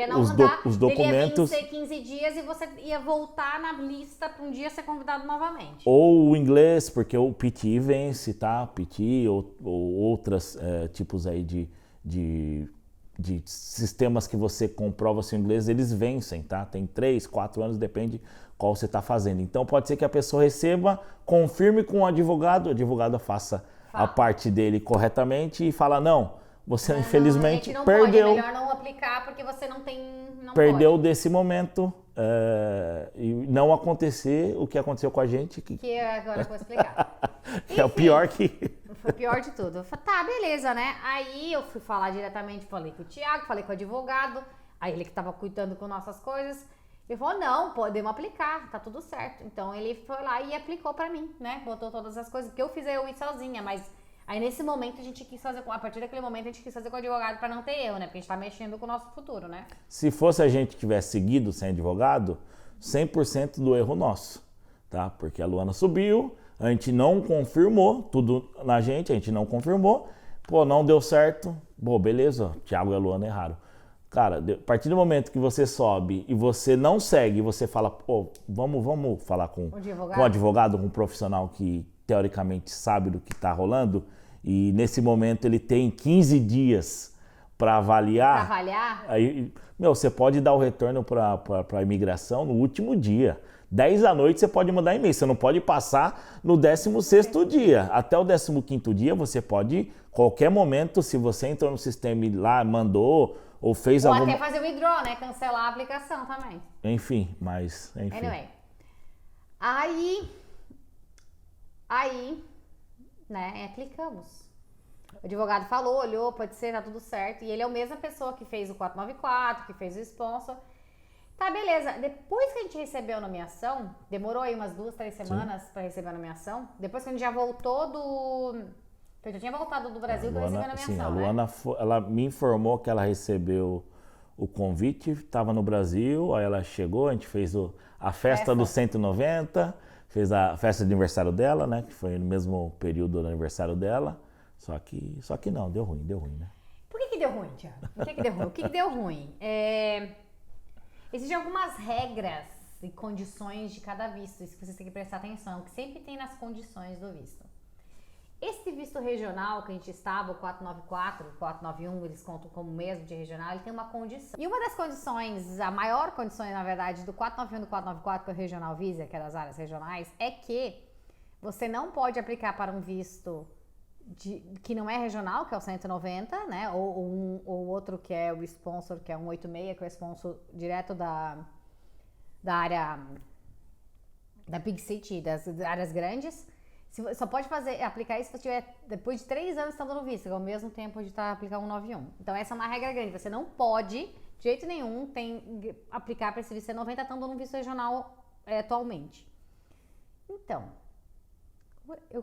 os documentos. Ele ia vencer 15 dias e você ia voltar na lista para um dia ser convidado novamente. Ou o inglês, porque o PT vence, tá? PT ou outros tipos aí de sistemas que você comprova seu inglês, eles vencem, tá? Tem 3, 4 anos, depende qual você está fazendo. Então pode ser que a pessoa receba, confirme com o advogado faça a parte dele corretamente e fala, não, você infelizmente perdeu. É melhor não aplicar porque você não perdeu desse momento e não acontecer o que aconteceu com a gente. Que agora eu vou explicar. Que é o pior que... Foi o pior de tudo. Eu falei, tá, beleza, né? Aí eu fui falar diretamente, falei com o Thiago, falei com o advogado, aí ele que tava cuidando com nossas coisas. Ele falou, não, podemos aplicar, tá tudo certo. Então ele foi lá e aplicou pra mim, né? Botou todas as coisas, porque eu fiz eu ir sozinha, mas aí nesse momento a gente quis fazer, a partir daquele momento a gente quis fazer com o advogado pra não ter erro, né? Porque a gente tá mexendo com o nosso futuro, né? Se fosse a gente que tivesse seguido sem advogado, 100% do erro nosso, tá? Porque a Luana subiu, a gente não confirmou, tudo na gente, a gente não confirmou, pô, não deu certo, pô, beleza, Thiago e a Luana erraram. Cara, a partir do momento que você sobe e você não segue, você fala, pô, vamos falar com o advogado, com um profissional que teoricamente sabe do que está rolando, e nesse momento ele tem 15 dias para avaliar. Pra avaliar? Aí, você pode dar o retorno para a imigração no último dia. 10 da noite você pode mandar e-mail, você não pode passar no 16º dia. Até o 15º dia você pode, qualquer momento, se você entrou no sistema e lá mandou ou fez ou alguma... até fazer o withdraw, né? Cancelar a aplicação também. Enfim. Anyway. Aí, né, clicamos. O advogado falou, olhou, pode ser, tá tudo certo. E ele é a mesma pessoa que fez o 494, que fez o sponsor. Tá, beleza. Depois que a gente recebeu a nomeação, demorou aí umas 2, 3 semanas para receber a nomeação. Depois que a gente já voltou do... Eu já tinha voltado do Brasil que eu recebi a nomeação, sim, a Luana, ela me informou que ela recebeu o convite, estava no Brasil, aí ela chegou, a gente fez a festa do 190, fez a festa de aniversário dela, né, que foi no mesmo período do aniversário dela, só que não, deu ruim, né? Por que deu ruim, Thiago? Por que deu ruim? O que deu ruim? Existem algumas regras e condições de cada visto, isso que vocês têm que prestar atenção, que sempre tem nas condições do visto. Esse visto regional que a gente estava, o 494, o 491, eles contam como mesmo de regional, ele tem uma condição. E uma das condições, a maior condição, na verdade, do 491 e do 494, que é o Regional Visa, que é das áreas regionais, é que você não pode aplicar para um visto que não é regional, que é o 190, né? Ou outro que é o sponsor, que é 186, que é o sponsor direto da área da Big City, das áreas grandes. Só pode aplicar isso se você tiver depois de 3 anos estando no visto, que é o mesmo tempo de aplicar 191. Então essa é uma regra grande, você não pode, de jeito nenhum, aplicar para esse visto 90 estando no visto regional atualmente. Então,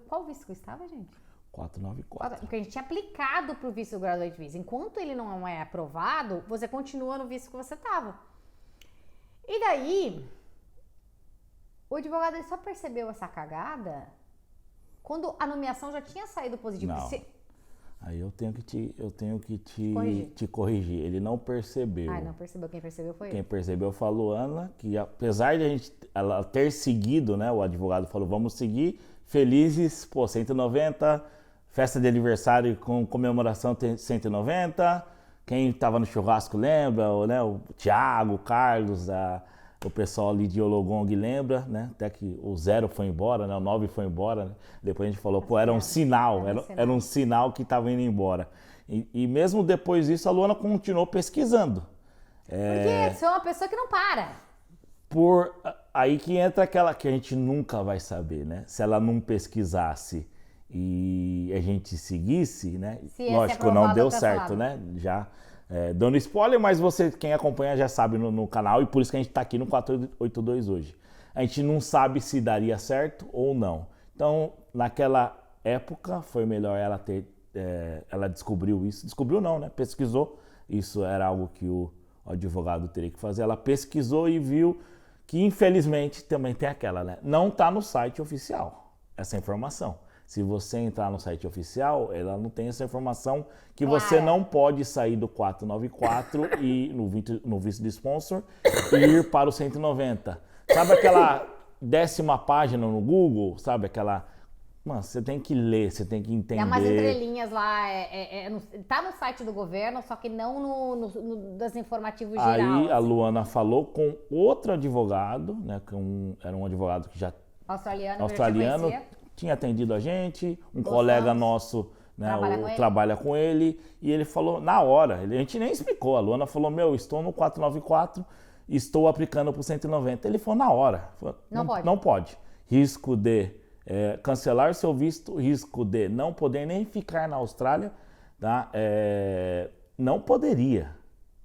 qual visto que eu estava, gente? 494. Porque a gente tinha aplicado para o visto Graduate Visa. Enquanto ele não é aprovado, você continua no visto que você estava. E daí, o advogado ele só percebeu essa cagada quando a nomeação já tinha saído positivo. Não. Aí eu tenho que te corrigir. Ele não percebeu. Ah, não percebeu. Quem percebeu foi Quem percebeu foi a Luana, que apesar de ela ter seguido, né? O advogado falou, vamos seguir, felizes, 190, festa de aniversário com comemoração 190. Quem estava no churrasco lembra, né? O Thiago, o Carlos, o pessoal ali de Ologong lembra, né? Até que o 0 foi embora, né? O 9 foi embora, né? Depois a gente falou, era um sinal, era um sinal que estava indo embora. E mesmo depois disso, a Luana continuou pesquisando. Porque sou uma pessoa que não para. Aí que entra aquela que a gente nunca vai saber, né? Se ela não pesquisasse e a gente seguisse, né? Lógico, não deu certo, né? Já dando spoiler, mas quem acompanha já sabe no canal, e por isso que a gente está aqui no 482 hoje. A gente não sabe se daria certo ou não. Então, naquela época, foi melhor ela descobriu isso. Descobriu não, né? Pesquisou. Isso era algo que o advogado teria que fazer. Ela pesquisou e viu que, infelizmente, também tem aquela, né? Não está no site oficial essa informação. Se você entrar no site oficial, ela não tem essa informação que você não pode sair do 494 e no visto de sponsor e ir para o 190. Sabe aquela 10ª página no Google? Sabe aquela... Mano, você tem que ler, você tem que entender. Tem umas entrelinhas lá, tá no site do governo, só que não no das informativos gerais. Aí a Luana falou com outro advogado, né? Era um advogado que já... Australiano, tinha atendido a gente, colega nosso, né, trabalha com ele, e ele falou na hora, a gente nem explicou, a Luana falou, estou no 494, estou aplicando para o 190. Ele falou na hora, não pode. Risco de cancelar seu visto, risco de não poder nem ficar na Austrália, tá? Não poderia,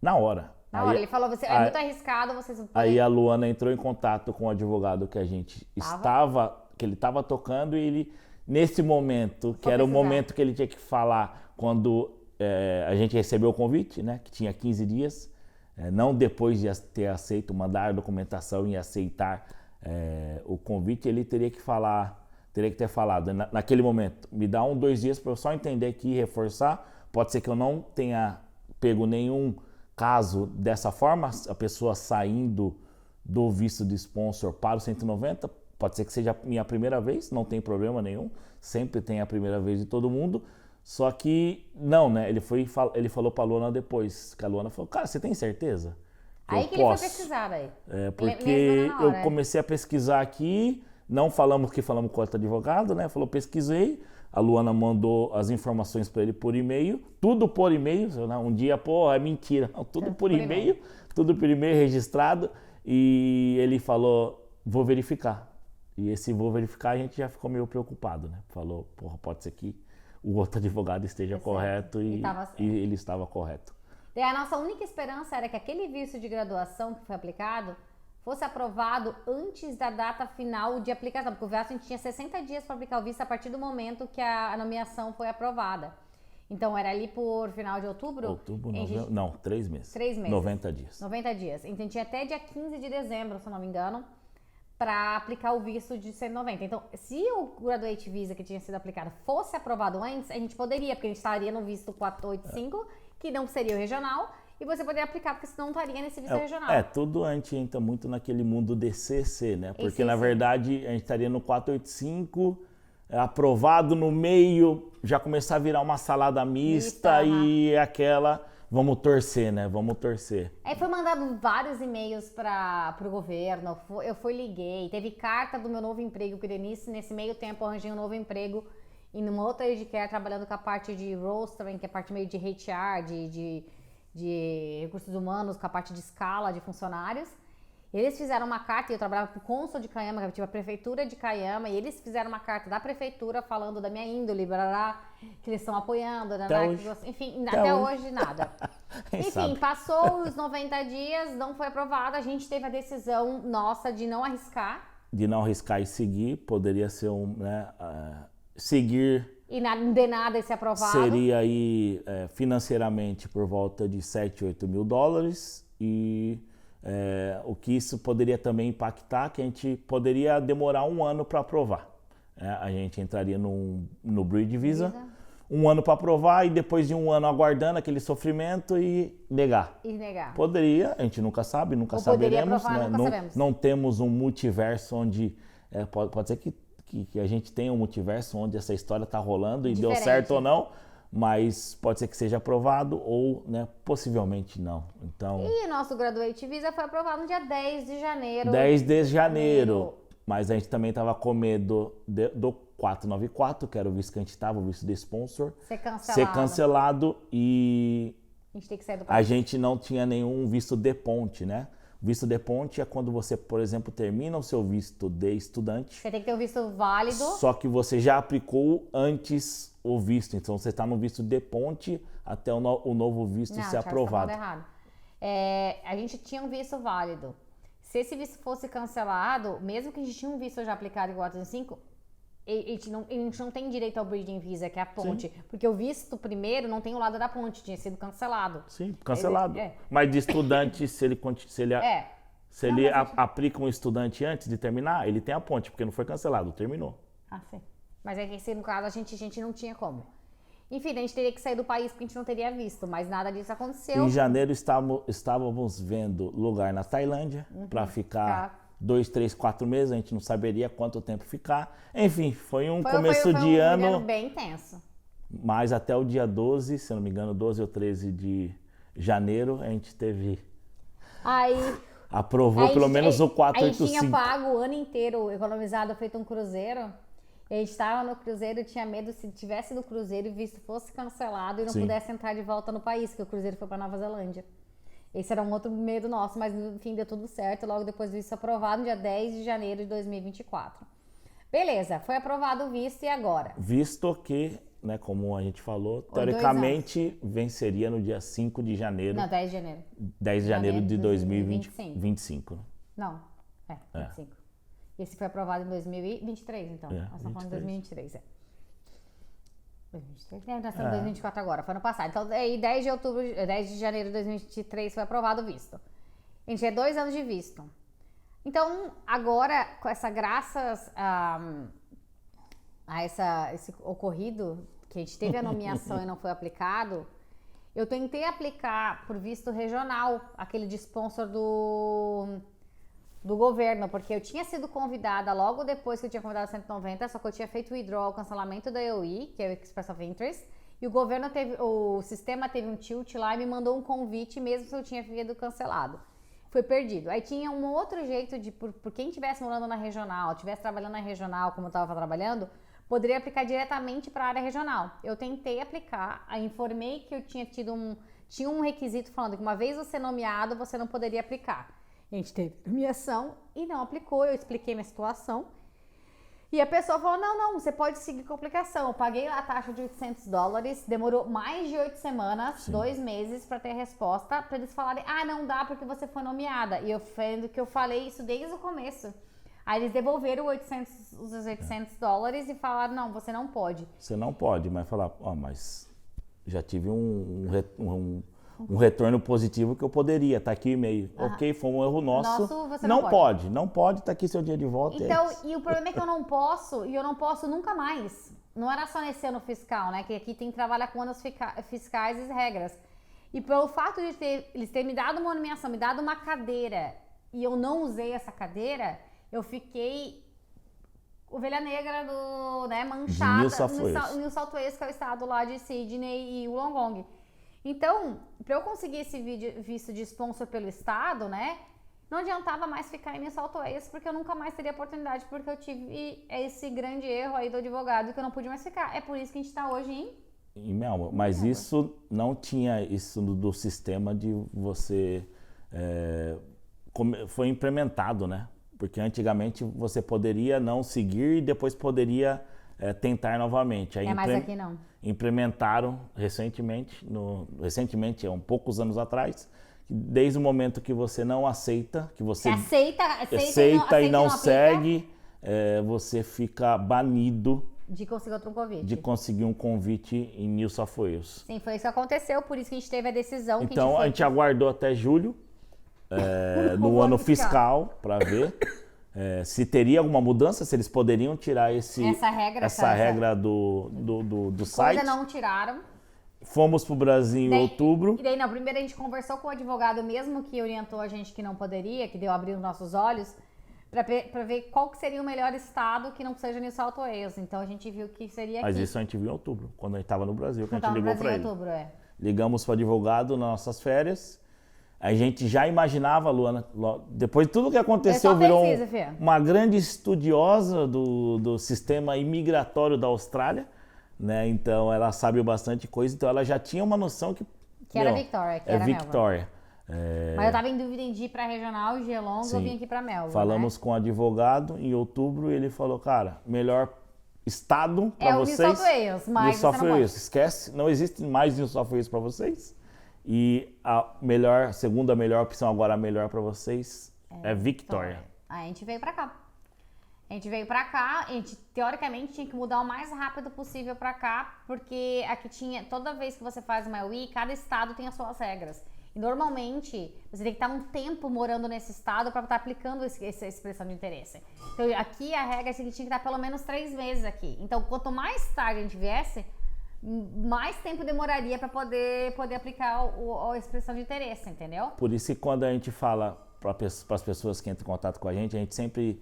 na hora. Na hora, ele falou, é muito arriscado, vocês... Aí a Luana entrou em contato com o advogado que a gente que ele estava tocando e ele, nesse momento, que era o momento que ele tinha que falar quando a gente recebeu o convite, né, que tinha 15 dias, não depois de ter aceito, mandar a documentação e aceitar o convite, ele teria que ter falado, naquele momento, me dá 2 dias para eu só entender aqui e reforçar, pode ser que eu não tenha pego nenhum caso dessa forma, a pessoa saindo do visto de sponsor para o 190, pode ser que seja a minha primeira vez, não tem problema nenhum, sempre tem a primeira vez de todo mundo, só que não, né? Ele falou para a Luana depois, que a Luana falou, cara, você tem certeza? Aí que ele foi pesquisar aí. Porque eu comecei a pesquisar aqui, não falamos que falamos com outro advogado, né? Falou, pesquisei, a Luana mandou as informações para ele por e-mail, tudo por e-mail, um dia, pô, é mentira, não, tudo por e-mail, tudo por e-mail registrado, e ele falou, vou verificar. E esse vou verificar, a gente já ficou meio preocupado, né? Falou, porra, pode ser que o outro advogado esteja correto e ele estava correto. E a nossa única esperança era que aquele visto de graduação que foi aplicado fosse aprovado antes da data final de aplicação, porque o visto a gente tinha 60 dias para aplicar o visto a partir do momento que a nomeação foi aprovada. Então era ali por final de outubro? Outubro, novembro, não, 3 meses. 3 meses. 90 dias. 90 dias. Então tinha até dia 15 de dezembro, se eu não me engano, para aplicar o visto de 190. Então, se o Graduate Visa que tinha sido aplicado fosse aprovado antes, a gente poderia, porque a gente estaria no visto 485, que não seria o regional, e você poderia aplicar, porque senão não estaria nesse visto regional. Tudo a gente entra muito naquele mundo DCC, né? Porque, na verdade, a gente estaria no 485, aprovado no meio, já começar a virar uma salada mista e aquela... Vamos torcer, né? Vamos torcer. Foi mandado vários e-mails para o governo, eu liguei, teve carta do meu novo emprego, porque nesse meio tempo eu arranjei um novo emprego e numa outra Edcare, trabalhando com a parte de rostering, que é a parte meio de HR, de recursos humanos, com a parte de escala de funcionários. Eles fizeram uma carta, e eu trabalhava com o cônsul de Caiama, eu tive a prefeitura de Caiama, e eles fizeram uma carta da prefeitura falando da minha índole, que eles estão apoiando, enfim, até hoje nada. Enfim, passou os 90 dias, não foi aprovado, a gente teve a decisão nossa de não arriscar. De não arriscar e seguir, poderia ser seguir... E de nada esse aprovado. Seria aí financeiramente por volta de 7, 8 mil dólares e... o que isso poderia também impactar, que a gente poderia demorar 1 ano para aprovar. A gente entraria no Bridge Visa, 1 ano para aprovar e depois de 1 ano aguardando aquele sofrimento e negar. Poderia, a gente nunca sabe, nunca saberemos. Aprovar, né? Nunca sabemos. Não temos um multiverso onde... pode ser que a gente tenha um multiverso onde essa história está rolando e deu certo ou não. Mas pode ser que seja aprovado ou, né, possivelmente não. Então, e o nosso Graduate Visa foi aprovado no dia 10 de janeiro. 10 de janeiro. Mas a gente também estava com medo do 494, que era o visto que a gente estava, o visto de sponsor, ser cancelado e a gente tem que sair do país. A gente não tinha nenhum visto de ponte, né? Visto de ponte é quando você, por exemplo, termina o seu visto de estudante. Você tem que ter um visto válido. Só que você já aplicou antes o visto. Então, você está no visto de ponte até o novo visto ser aprovado. Tá errado. A gente tinha um visto válido. Se esse visto fosse cancelado, mesmo que a gente tinha um visto já aplicado igual a 405, a gente não tem direito ao Bridging Visa, que é a ponte. Sim. Porque o visto primeiro não tem o lado da ponte, tinha sido cancelado. Sim, cancelado. Mas de estudante, se ele aplica um estudante antes de terminar, ele tem a ponte, porque não foi cancelado, terminou. Ah, sim. Mas é que no caso a gente não tinha como. Enfim, a gente teria que sair do país porque a gente não teria visto, mas nada disso aconteceu. Em janeiro estávamos vendo lugar na Tailândia para ficar 2, 3, 4 meses, a gente não saberia quanto tempo ficar. Enfim, foi um começo de ano bem intenso. Mas até o dia 12, se não me engano, 12 ou 13 de janeiro, a gente teve... Aprovou pelo menos o 485. A gente tinha pago o ano inteiro, economizado, feito um cruzeiro. E a gente estava no cruzeiro e tinha medo se tivesse no cruzeiro e o visto fosse cancelado e não pudesse entrar de volta no país, que o cruzeiro foi para Nova Zelândia. Esse era um outro medo nosso, mas no fim deu tudo certo. Logo depois do visto aprovado, no dia 10 de janeiro de 2024. Beleza, foi aprovado o visto e agora? Visto que né, como a gente falou, 2 teoricamente venceria no dia 5 de janeiro. Não, 10 de janeiro. 10 de janeiro de 2025. 2025. Né? Não, 25. Esse foi aprovado em 2023, então. Nós estamos falando de 2023, 2023? Nós estamos em 2024 agora, foi ano passado. Então, aí 10 de janeiro de 2023 foi aprovado o visto. A gente é 2 anos de visto. Então, agora, com essa graças a esse ocorrido, que a gente teve a nomeação e não foi aplicado, eu tentei aplicar por visto regional, aquele de sponsor do governo, porque eu tinha sido convidada logo depois que eu tinha convidado 190, só que eu tinha feito o withdrawal, o cancelamento da EOI, que é o Express of Interest, e o sistema teve um tilt lá e me mandou um convite mesmo se eu tinha sido cancelado. Foi perdido. Aí tinha um outro jeito de, por quem estivesse morando na regional, estivesse trabalhando na regional como eu estava trabalhando, poderia aplicar diretamente para a área regional. Eu tentei aplicar, aí informei que eu tinha um requisito falando que uma vez você nomeado, você não poderia aplicar. A gente teve nomeação e não aplicou, eu expliquei minha situação. E a pessoa falou, não, você pode seguir com a aplicação. Eu paguei a taxa de $800, demorou mais de 8 semanas, 2 meses para ter a resposta, para eles falarem, não dá porque você foi nomeada. E eu falei isso desde o começo. Aí eles devolveram os $800 e falaram, não, você não pode. Você não pode, mas falar, mas já tive um retorno positivo que eu poderia, tá aqui o e-mail. Ok, foi um erro nosso. Você não pode, tá aqui seu dia de volta. Então, e o problema é que eu não posso nunca mais. Não era só nesse ano fiscal, né? Que aqui tem que trabalhar com anos fiscais e regras. E pelo fato de eles terem me dado uma nomeação, me dado uma cadeira, e eu não usei essa cadeira, eu fiquei ovelha negra manchada no New South Wales, que é o estado lá de Sydney e Wollongong. Então, para eu conseguir esse visto de sponsor pelo estado, né, não adiantava mais ficar em New South Wales, porque eu nunca mais teria oportunidade, porque eu tive esse grande erro aí do advogado que eu não pude mais ficar. É por isso que a gente está hoje em Melbourne. Mas isso não tinha isso do sistema de você... foi implementado, né? Porque antigamente você poderia não seguir e depois poderia tentar novamente. Aí mas aqui não. Implementaram recentemente, poucos anos atrás, desde o momento que você não aceita, que você aceita e não segue, você fica banido de conseguir outro convite. De conseguir um convite em New South Wales. Sim, foi isso que aconteceu, por isso que a gente teve a decisão. Então a gente aguardou até julho, no ano fiscal, para ver se teria alguma mudança, se eles poderiam tirar essa regra do site. Ainda não tiraram. Fomos para o Brasil em outubro. E daí, não, primeiro a gente conversou com o advogado mesmo, que orientou a gente que não poderia, que deu abrir os nossos olhos, para ver qual que seria o melhor estado que não seja New South Wales. Então a gente viu que seria Mas aqui. isso a gente viu em outubro, quando a gente estava no Brasil, que a gente ligou para ele. Outubro, Ligamos para o advogado nas nossas férias. A gente já imaginava, Luana, depois de tudo que aconteceu, virou uma grande estudiosa do sistema imigratório da Austrália, né? Então ela sabe bastante coisa, então ela já tinha uma noção que era Victoria, que era Victoria. Mas eu estava em dúvida em ir para regional, Geelong, eu vim aqui para Melbourne. Falamos com o advogado em outubro e ele falou, cara, melhor estado para vocês. New South Wales, mas New South Wales, esquece, não existe mais New South Wales para vocês. E a segunda melhor opção, agora a melhor para vocês, é Victoria. Aí a gente veio para cá. A gente teoricamente tinha que mudar o mais rápido possível para cá, porque aqui toda vez que você faz uma EOI, cada estado tem as suas regras. E normalmente você tem que estar um tempo morando nesse estado para estar aplicando essa expressão de interesse. Então aqui a regra é que a gente tinha que estar pelo menos 3 meses aqui. Então quanto mais tarde a gente viesse, mais tempo demoraria para poder aplicar a expressão de interesse, entendeu? Por isso que quando a gente fala para as pessoas que entram em contato com a gente sempre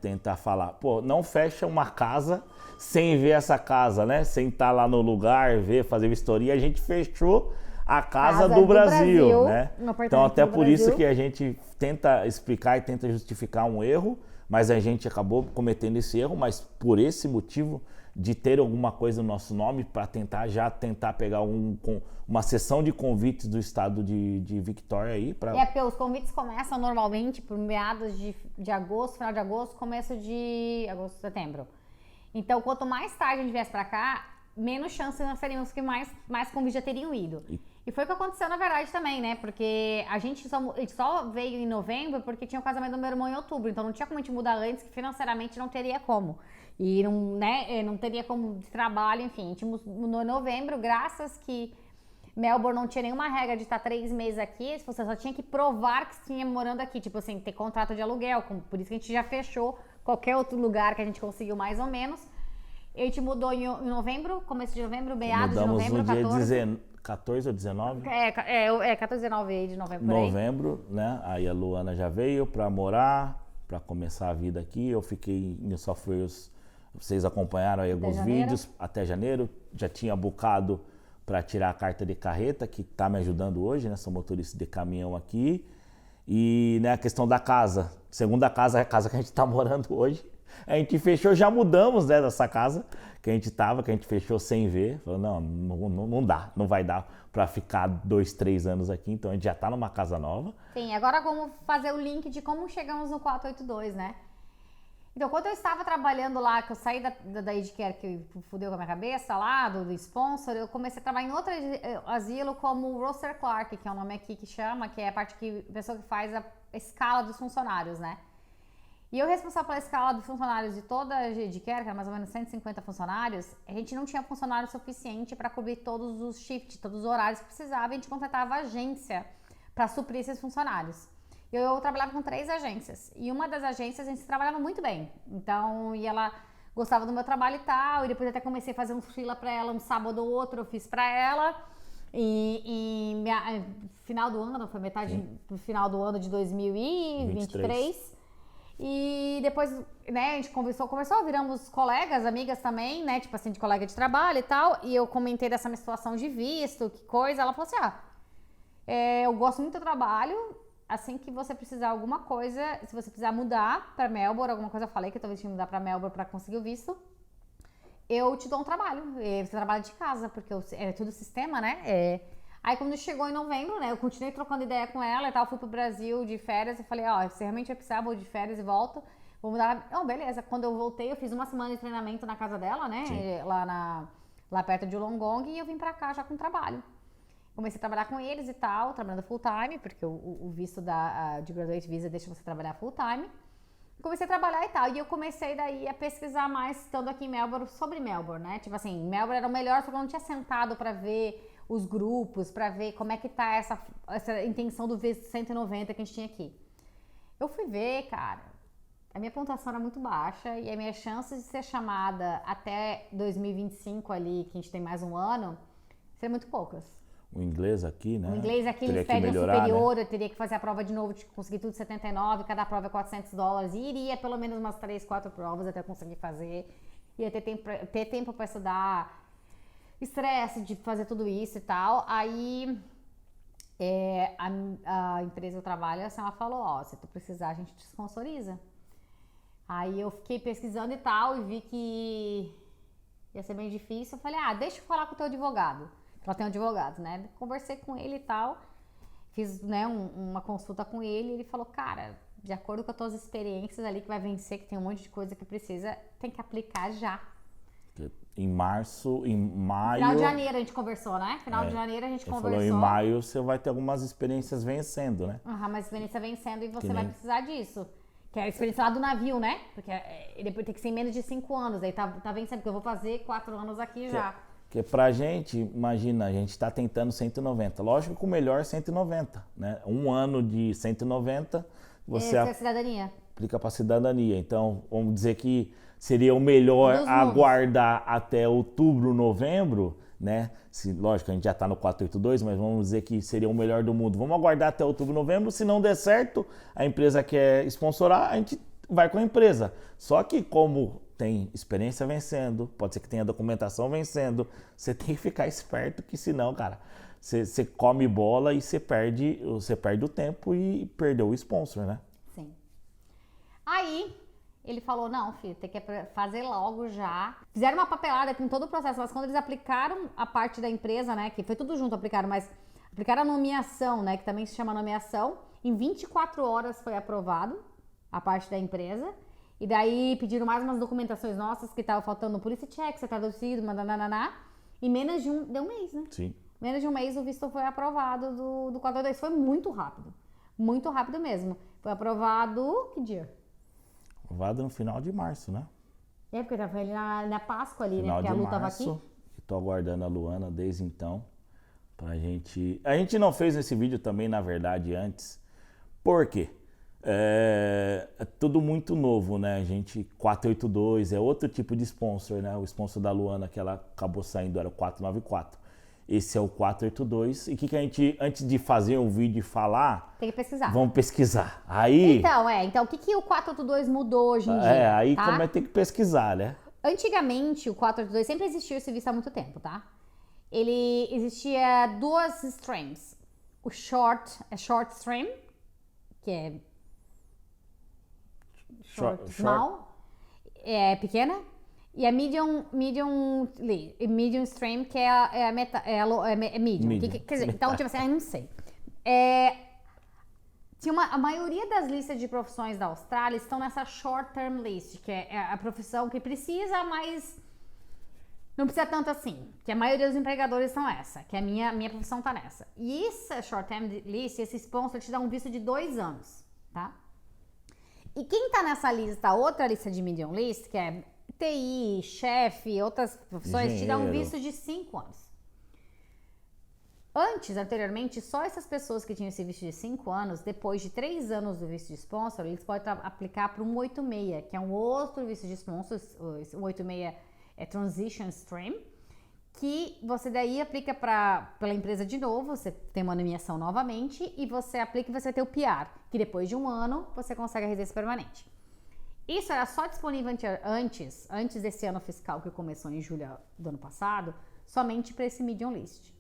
tenta falar, não fecha uma casa sem ver essa casa, né? Sem estar lá no lugar, fazer vistoria. A gente fechou a casa do Brasil, né? Então até por isso que a gente tenta explicar e tenta justificar um erro, mas a gente acabou cometendo esse erro, mas por esse motivo de ter alguma coisa no nosso nome para tentar pegar uma sessão de convites do estado de Victoria aí. Porque os convites começam normalmente por meados de agosto, final de agosto, começo de agosto, setembro. Então, quanto mais tarde a gente viesse para cá, menos chance nós teríamos que mais convites já teriam ido. E foi o que aconteceu, na verdade, também, né? Porque a gente só veio em novembro porque tinha o casamento do meu irmão em outubro. Então não tinha como a gente mudar antes, que financeiramente não teria como. E não, né, não teria como de trabalho, enfim. A gente mudou em novembro, graças que Melbourne não tinha nenhuma regra de estar 3 meses aqui. Você só tinha que provar que você tinha morando aqui. Tipo assim, ter contrato de aluguel. Por isso que a gente já fechou qualquer outro lugar que a gente conseguiu mais ou menos. A gente mudou em novembro, começo de novembro, meados de novembro, no 14. 14 ou 19? 14 e 19 de novembro. Novembro, né? Aí a Luana já veio pra morar, pra começar a vida aqui. Eu fiquei em New South Wales, vocês acompanharam aí alguns vídeos, até janeiro. Já tinha bucado pra tirar a carta de carreta, que tá me ajudando hoje, né? Sou motorista de caminhão aqui. E, né, a questão da casa. Segunda casa é a casa que a gente tá morando hoje. A gente fechou, já mudamos, né, dessa casa que a gente tava, que a gente fechou sem ver. Falou, não dá, não vai dar pra ficar 2, 3 anos aqui, então a gente já tá numa casa nova. Sim, agora vamos fazer o link de como chegamos no 482, né? Então, quando eu estava trabalhando lá, que eu saí da Edcare, que fudeu com a minha cabeça lá, do sponsor, eu comecei a trabalhar em outro asilo como Roster Clark, que é o nome aqui que chama, que é a pessoa que faz a escala dos funcionários, né? E eu responsável pela escala dos funcionários de toda a Edcare, que era mais ou menos 150 funcionários, a gente não tinha funcionário suficiente para cobrir todos os shifts, todos os horários que precisava, e a gente contratava agência para suprir esses funcionários. Eu trabalhava com 3 agências, e uma das agências a gente trabalhava muito bem, então, e ela gostava do meu trabalho e tal, e depois até comecei a fazer um freela para ela, um sábado ou outro eu fiz para ela, e final do ano, foi metade do final do ano de 2023. E depois, né, a gente conversou, viramos colegas, amigas também, né, tipo assim, de colega de trabalho e tal, e eu comentei dessa minha situação de visto, que coisa, ela falou assim, eu gosto muito do trabalho, assim que você precisar alguma coisa, se você precisar mudar pra Melbourne, alguma coisa eu falei que talvez tinha que mudar pra Melbourne pra conseguir o visto, eu te dou um trabalho, você trabalha de casa, porque é tudo sistema, né, Aí quando chegou em novembro, né, eu continuei trocando ideia com ela e tal, fui pro Brasil de férias e falei, se realmente vai precisar, vou de férias e volto, vou mudar. Não, beleza. Quando eu voltei, eu fiz uma semana de treinamento na casa dela, né, lá perto de Wollongong, e eu vim pra cá já com trabalho. Comecei a trabalhar com eles e tal, trabalhando full time, porque o visto de Graduate Visa deixa você trabalhar full time. Comecei a trabalhar e tal, e eu comecei daí a pesquisar mais, estando aqui em Melbourne, sobre Melbourne, né, tipo assim, Melbourne era o melhor, só que eu não tinha sentado pra ver os grupos, pra ver como é que tá essa intenção do visto 190 que a gente tinha aqui. Eu fui ver, cara, a minha pontuação era muito baixa e as minhas chances de ser chamada até 2025 ali, que a gente tem mais um ano, seriam muito poucas. O inglês aqui, né? O inglês aqui, eles pedem superior, né? Eu teria que fazer a prova de novo, de conseguir tudo 79, cada prova é $400, e iria pelo menos umas 3, 4 provas até eu conseguir fazer, ia ter tempo pra estudar, estresse de fazer tudo isso e tal. Aí a empresa que eu trabalho, assim, ela falou, se tu precisar a gente te sponsoriza. Aí eu fiquei pesquisando e tal e vi que ia ser bem difícil. Eu falei, deixa eu falar com o teu advogado. Ela tem um advogado, né? Conversei com ele e tal, fiz, né, uma consulta com ele e ele falou, cara, de acordo com as tuas experiências ali que vai vencer, que tem um monte de coisa que precisa, tem que aplicar já. Em maio... Final de janeiro a gente conversou, né? Final de janeiro a gente conversou. Falou, em maio você vai ter algumas experiências vencendo, né? Mas experiência vencendo e você vai precisar disso. Que é a experiência lá do navio, né? Porque depois tem que ser em menos de 5 anos. Aí tá vencendo, porque eu vou fazer 4 anos aqui já. Porque pra gente, imagina, a gente tá tentando 190. Lógico que o melhor é 190, né? 1 ano de 190, você é cidadania. Aplica pra cidadania. Então, vamos dizer que seria o melhor aguardar até outubro, novembro, né? Lógico, a gente já tá no 482, mas vamos dizer que seria o melhor do mundo. Vamos aguardar até outubro, novembro. Se não der certo, a empresa quer sponsorar, a gente vai com a empresa. Só que como tem experiência vencendo, pode ser que tenha documentação vencendo, você tem que ficar esperto, que senão, cara, você come bola e você perde o tempo e perdeu o sponsor, né? Sim. Aí ele falou, não, filho, tem que fazer logo já. Fizeram uma papelada com todo o processo, mas quando eles aplicaram a parte da empresa, né, que foi tudo junto aplicaram, mas aplicaram a nomeação, né, que também se chama nomeação, em 24 horas foi aprovado a parte da empresa. E daí pediram mais umas documentações nossas que tava faltando no police check, ser traduzido, manananá. Em menos de deu um mês, né? Sim. Menos de um mês o visto foi aprovado do 482. Foi muito rápido. Muito rápido mesmo. Foi aprovado, que dia? Aprovado no final de março, né? É, porque tava ali na Páscoa ali, Final né? Porque de a Lu tava março. aqui. Tô aguardando a Luana desde então. Pra gente... A gente não fez esse vídeo também, na verdade, antes. Por quê? É tudo muito novo, né? A gente, 482 é outro tipo de sponsor, né? O sponsor da Luana que ela acabou saindo era o 494. Esse é o 482. E o que a gente, antes de fazer um vídeo e falar... Tem que pesquisar. Vamos pesquisar. Aí... Então o que o 482 mudou hoje em dia? Aí tá? como é que tem que pesquisar, né? Antigamente, o 482 sempre existiu esse visto há muito tempo, tá? Ele existia duas streams. O short stream, que é small, é pequena, e a medium stream, que é medium. Quer dizer, então, tipo assim, eu não sei. A maioria das listas de profissões da Austrália estão nessa short term list, que é a profissão que precisa, mas não precisa tanto assim. Que a maioria dos empregadores estão nessa, que a minha profissão tá nessa. E essa short term list, esse sponsor te dá um visto de 2 anos, tá? E quem tá nessa lista, outra lista de medium list, que é TI, chefe, outras profissões, te dá um visto de 5 anos. Anteriormente, só essas pessoas que tinham esse visto de 5 anos, depois de 3 anos do visto de sponsor, eles podem aplicar para um 86, que é um outro visto de sponsor. O 86 é Transition Stream, que você daí aplica pela empresa de novo, você tem uma nomeação novamente, e você aplica e você vai ter o PR, que depois de 1 ano você consegue a residência permanente. Isso era só disponível antes desse ano fiscal que começou em julho do ano passado, somente para esse medium list.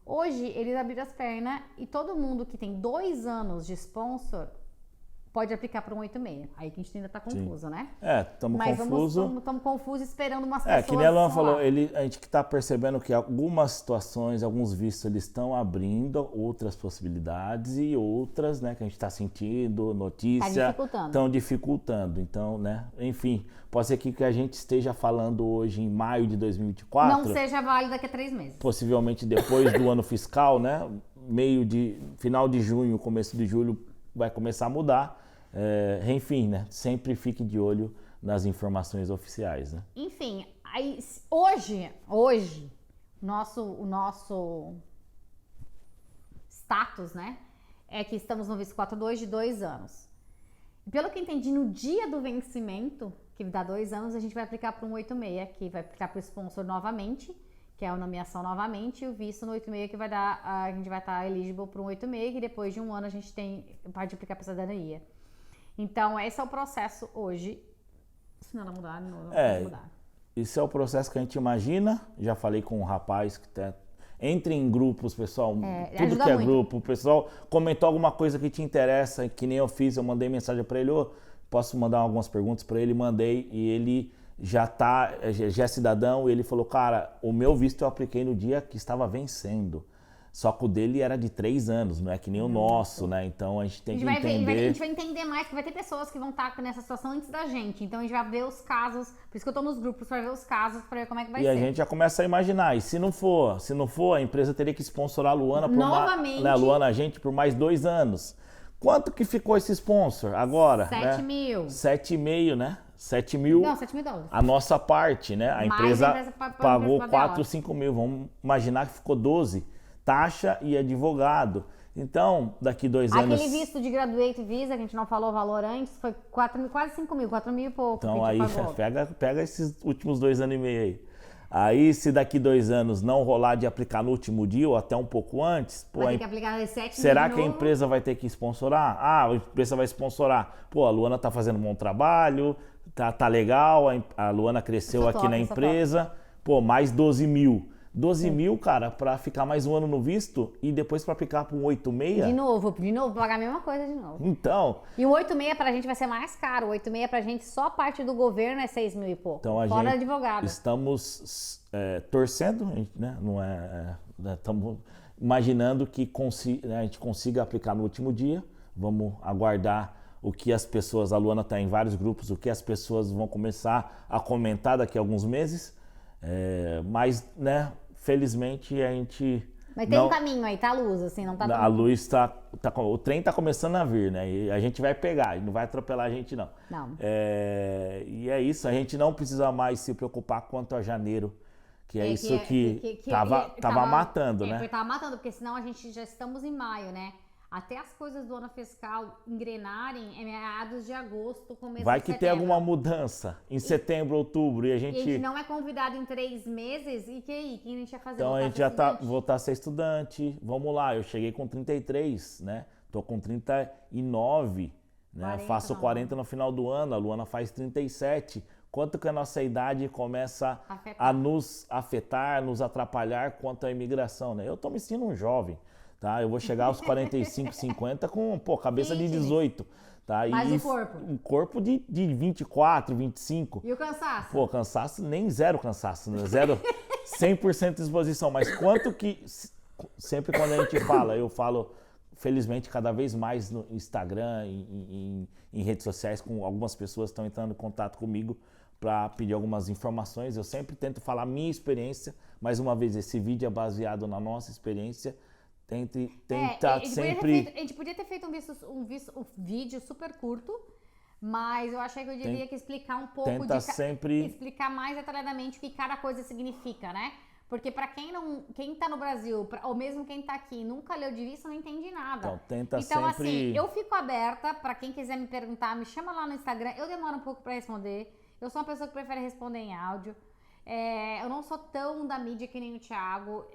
Hoje, eles abriram as pernas e todo mundo que tem 2 anos de sponsor pode aplicar para um 86. Aí que a gente ainda tá confuso, né? Estamos confusos. Estamos confusos esperando umas pessoas. Que nem a Luana falou, a gente que tá percebendo que algumas situações, alguns vistos, eles estão abrindo outras possibilidades e outras, né, que a gente tá sentindo, notícia, estão dificultando. Então, né, enfim, pode ser que o que a gente esteja falando hoje em maio de 2024... Não seja válido daqui a 3 meses. Possivelmente depois do ano fiscal, né, final de junho, começo de julho, vai começar a mudar. Enfim, né? Sempre fique de olho nas informações oficiais, né? Enfim, aí, hoje, o nosso status, né? É que estamos no visto 482 de 2 anos. Pelo que eu entendi, no dia do vencimento, que dá 2 anos, a gente vai aplicar para um 86, que vai aplicar para o sponsor novamente, que é a nomeação novamente, e o visto no 86 que vai dar, a gente vai estar eligible para um 86, que depois de 1 ano a gente pode aplicar para a cidadania. Então, esse é o processo hoje. Se não mudar, não vai mudar. Isso é o processo que a gente imagina. Já falei com um rapaz que entre em grupos, pessoal. Tudo que é muito. Grupo. O pessoal comentou alguma coisa que te interessa, que nem eu fiz. Eu mandei mensagem para ele. Posso mandar algumas perguntas para ele? Mandei. E ele já é cidadão. E ele falou, cara, o meu visto eu apliquei no dia que estava vencendo. Só que o dele era de 3 anos, não é que nem o nosso, né? Então a gente tem que entender... A gente vai entender mais, porque vai ter pessoas que vão estar nessa situação antes da gente. Então a gente vai ver os casos, por isso que eu tô nos grupos, para ver os casos, para ver como é que vai ser. E a gente já começa a imaginar, e se não for, a empresa teria que sponsorar a Luana novamente, a Luana a gente por mais 2 anos. Quanto que ficou esse sponsor agora? 7 mil. 7,5, né? 7 mil. Não, 7 mil dólares. A nossa parte, né? A empresa pagou 4, 5 mil. Vamos imaginar que ficou 12. Taxa e advogado. Então, daqui 2 anos... Aquele visto de graduate visa, que a gente não falou o valor antes, foi 4 mil, quase 5 mil, 4 mil e pouco. Então aí, pega esses últimos 2 anos e meio aí. Aí, se daqui 2 anos não rolar de aplicar no último dia ou até um pouco antes... Vai ter que aplicar 7 será que a empresa vai ter que sponsorar? A empresa vai sponsorar. A Luana tá fazendo um bom trabalho, tá legal, a Luana cresceu aqui na empresa. Mais 12 mil. 12 mil, cara, pra ficar mais 1 ano no visto e depois pra aplicar pra um 86. De novo, pagar a mesma coisa de novo. Então... E o 86 pra gente vai ser mais caro. O 86 pra gente, só a parte do governo é 6 mil e pouco. Então, fora advogado. Estamos torcendo, né? Estamos imaginando que a gente consiga aplicar no último dia. Vamos aguardar o que as pessoas... A Luana tá em vários grupos, o que as pessoas vão começar a comentar daqui a alguns meses. Mas, né... felizmente a gente... Mas tem um caminho aí, tá a luz, assim, não tá... A luz o trem tá começando a vir, né? E a gente vai pegar, não vai atropelar a gente, não. Não. E é isso, a gente não precisa mais se preocupar quanto a janeiro, que é isso que tava matando, né? Porque tava matando, porque senão a gente já estamos em maio, né? Até as coisas do ano fiscal engrenarem, é meados de agosto, começo de setembro. Vai que tem alguma mudança em setembro, outubro, e a gente... E a gente não é convidado em 3 meses, e que aí? O que a gente vai fazer? Então a gente já voltar a ser estudante, vamos lá, eu cheguei com 33, né? Tô com 39, né? 40, faço 40 no final do ano, a Luana faz 37. Quanto que a nossa idade começa a nos afetar, nos atrapalhar quanto à imigração, né? Eu tô me sentindo um jovem. Tá? Eu vou chegar aos 45, 50 com, cabeça de 18, tá? Mas o corpo? Um corpo de 24, 25. E o cansaço? Cansaço, nem zero cansaço, né? Zero, 100% de disposição. Mas quanto que, sempre quando a gente fala, eu falo, felizmente, cada vez mais no Instagram, em redes sociais, com algumas pessoas que estão entrando em contato comigo para pedir algumas informações. Eu sempre tento falar a minha experiência. Mais uma vez, esse vídeo é baseado na nossa experiência. Tenta sempre... A gente podia ter feito um vídeo super curto, mas eu achei que eu devia explicar um pouco explicar mais detalhadamente o que cada coisa significa, né? Porque para quem tá no Brasil, ou mesmo quem tá aqui, nunca leu de vista, não entende nada. Então sempre... assim, eu fico aberta para quem quiser me perguntar, me chama lá no Instagram, eu demoro um pouco para responder. Eu sou uma pessoa que prefere responder em áudio. Eu não sou tão da mídia que nem o Thiago,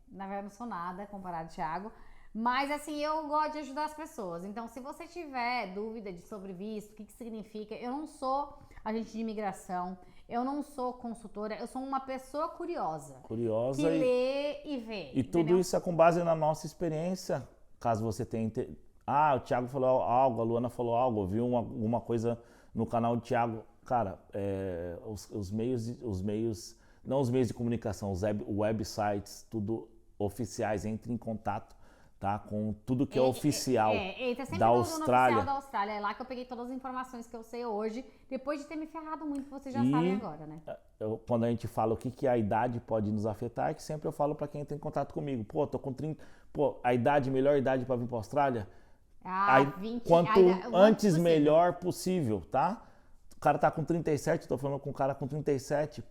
na verdade, não sou nada comparado ao Thiago. Mas, assim, eu gosto de ajudar as pessoas. Então, se você tiver dúvida sobre visto, o que significa... Eu não sou agente de imigração. Eu não sou consultora. Eu sou uma pessoa curiosa. Que lê e vê. E tudo isso é com base na nossa experiência. Caso você tenha... o Thiago falou algo, a Luana falou algo. Eu vi alguma coisa no canal do Thiago. Cara, os meios... Não os meios de comunicação, os websites, tudo... oficiais, entre em contato, tá, com tudo que é oficial da Austrália. Oficial da Austrália. É lá que eu peguei todas as informações que eu sei hoje, depois de ter me ferrado muito, vocês já sabem agora, né? Quando a gente fala o que a idade pode nos afetar, é que sempre eu falo para quem entra em contato comigo, tô com 30, melhor idade para vir para a Austrália? 20, quanto antes possível. Melhor possível, tá? O cara tá com 37, tô falando com um cara com 37,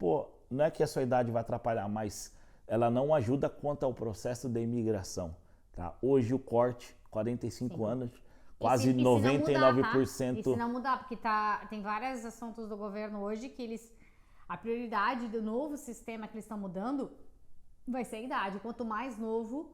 não é que a sua idade vai atrapalhar, mas ela não ajuda quanto ao processo de imigração, tá? Hoje o corte, 45 anos, quase 99%... E se não mudar, porque tem vários assuntos do governo hoje que a prioridade do novo sistema que eles estão mudando vai ser a idade. Quanto mais novo,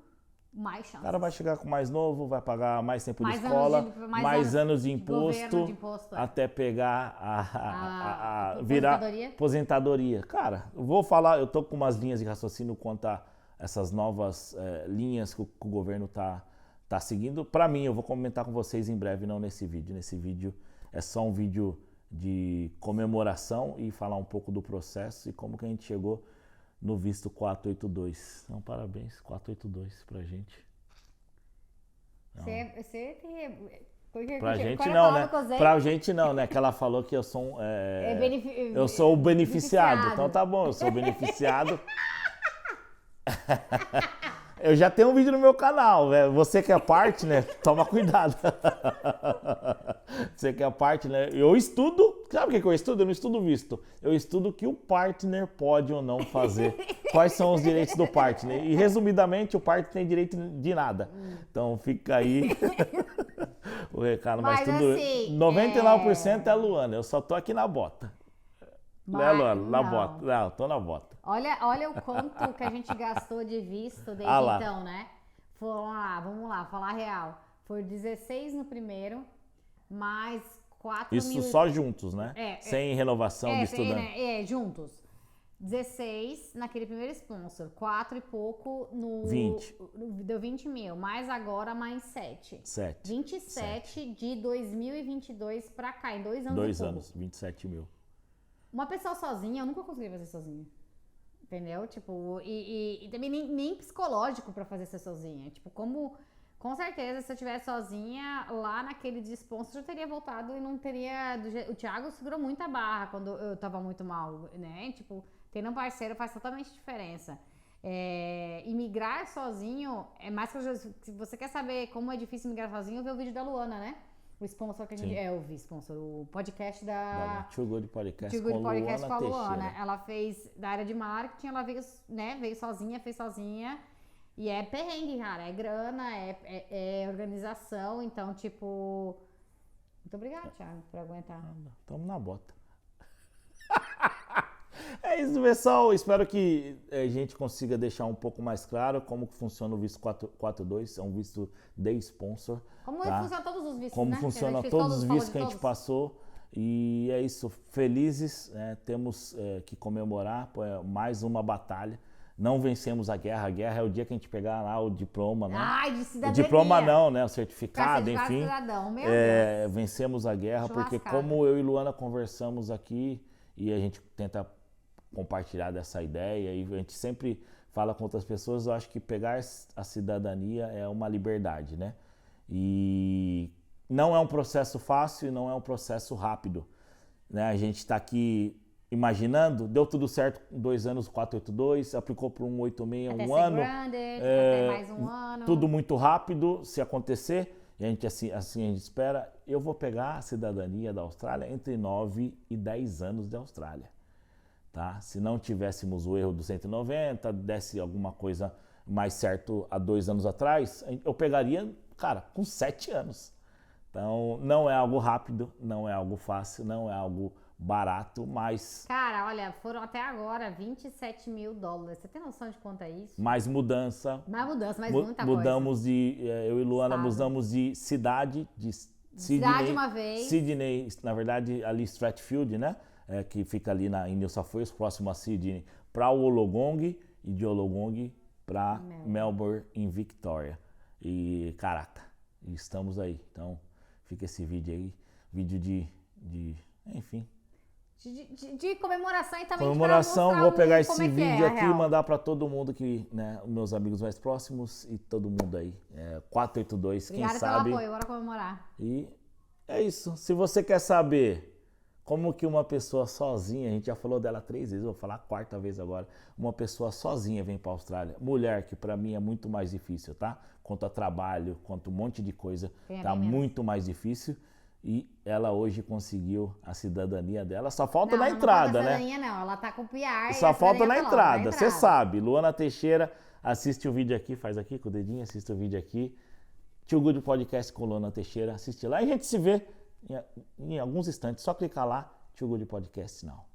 mais chance. O cara vai chegar com mais novo, vai pagar mais tempo de escola, mais anos de imposto, até pegar virar aposentadoria. Cara, eu vou falar, eu tô com umas linhas de raciocínio quanto a essas novas linhas que o governo tá seguindo. Para mim, eu vou comentar com vocês em breve, não nesse vídeo. Nesse vídeo é só um vídeo de comemoração e falar um pouco do processo e como que a gente chegou no visto 482. Então, parabéns, 482 pra gente. Pra gente não, né? Pra gente não, né? Que ela falou que eu sou eu sou o beneficiado. Então tá bom, eu sou o beneficiado. Eu já tenho um vídeo no meu canal, velho. Você que é partner, toma cuidado. Você que é partner, eu estudo. Sabe o que eu estudo? Eu não estudo visto. Eu estudo o que o partner pode ou não fazer. Quais são os direitos do partner. E resumidamente, o partner tem direito de nada. Então fica aí o recado. Mas tudo, assim, 99% é Luana. Eu só tô aqui na bota. Né, Luana? Na bota. Não, tô na bota. Olha o quanto que a gente gastou de visto desde então, né? Vamos lá, falar real. Foi 16 no primeiro, mais 4 Isso mil... só juntos, né? Sem renovação de estudante. Juntos. 16 naquele primeiro sponsor, 4 e pouco no... 20. Deu 20 mil, mais agora mais 7. 27 de 2022 pra cá, em 2 anos. 2 anos, 27 mil. Uma pessoa sozinha, eu nunca consegui fazer sozinha. Entendeu? Tipo, e também nem psicológico pra fazer ser sozinha. Tipo, com certeza, se eu estivesse sozinha, lá naquele sponsor, eu teria voltado e não teria... O Thiago segurou muito a barra quando eu tava muito mal, né? Tipo, tendo um parceiro faz totalmente diferença. Imigrar sozinho é mais que eu se você quer saber como é difícil migrar sozinho, vê o vídeo da Luana, né? O sponsor que a gente o podcast da Too Good Podcast, Too Good com Podcast com a Luana. Teixeira. Ela fez da área de marketing, ela veio, né, fez sozinha. E é perrengue, cara, é grana, é organização, então, tipo... Muito obrigada, Thiago, por aguentar. Tamo na bota. É isso, pessoal. Espero que a gente consiga deixar um pouco mais claro como que funciona o visto 442. É um visto de sponsor. Como funciona todos os vistos, como né? funciona todos os vistos que a gente passou. E é isso. Felizes. Temos que comemorar mais uma batalha. Não vencemos a guerra. A guerra é o dia que a gente pegar lá o diploma, né? Ai, de cidadania. O diploma não, né? O certificado, enfim. Cidadão, meu Deus. Vencemos a guerra porque como eu e Luana conversamos aqui e a gente tenta compartilhar dessa ideia e a gente sempre fala com outras pessoas, eu acho que pegar a cidadania é uma liberdade, né? E não é um processo fácil e não é um processo rápido, né? A gente está aqui imaginando, deu tudo certo em 2 anos, 482, aplicou para um 186, um ano. Até mais um ano. Tudo muito rápido, se acontecer, e a gente assim a gente espera, eu vou pegar a cidadania da Austrália entre 9 e 10 anos de Austrália. Tá? Se não tivéssemos o erro do 190, desse alguma coisa mais certo há 2 anos atrás, eu pegaria, cara, com 7 anos. Então, não é algo rápido, não é algo fácil, não é algo barato, mas... Cara, olha, foram até agora 27 mil dólares. Você tem noção de quanto é isso? Mais mudança. Mais mudança, mais muita mudamos coisa. eu e Luana mudamos de cidade, de Sydney, uma vez. Sydney, na verdade, ali Strathfield, né? Que fica ali em New South Wales, próximo a Sydney, para o Wollongong e de Wollongong para Melbourne, em Victoria. E, caraca, estamos aí. Então, fica esse vídeo aí, vídeo enfim... De comemoração e também comemoração, vou pegar esse vídeo aqui e mandar para todo mundo que, né, meus amigos mais próximos e todo mundo aí. 482, Obrigada quem sabe. Pelo apoio, bora comemorar. E é isso. Se você quer saber como que uma pessoa sozinha, a gente já falou dela 3 vezes, vou falar a 4ª vez agora, uma pessoa sozinha vem para a Austrália. Mulher, que para mim é muito mais difícil, tá? Quanto a trabalho, quanto um monte de coisa, tá muito mais difícil. E ela hoje conseguiu a cidadania dela. Só falta na entrada, né? Não, ela tá com o PR. Só falta na entrada, você sabe. Luana Teixeira, assiste o vídeo aqui, faz aqui com o dedinho, assiste o vídeo aqui. Too Good Podcast com Luana Teixeira, assiste lá. E a gente se vê em alguns instantes. Só clicar lá, Too Good Podcast Now.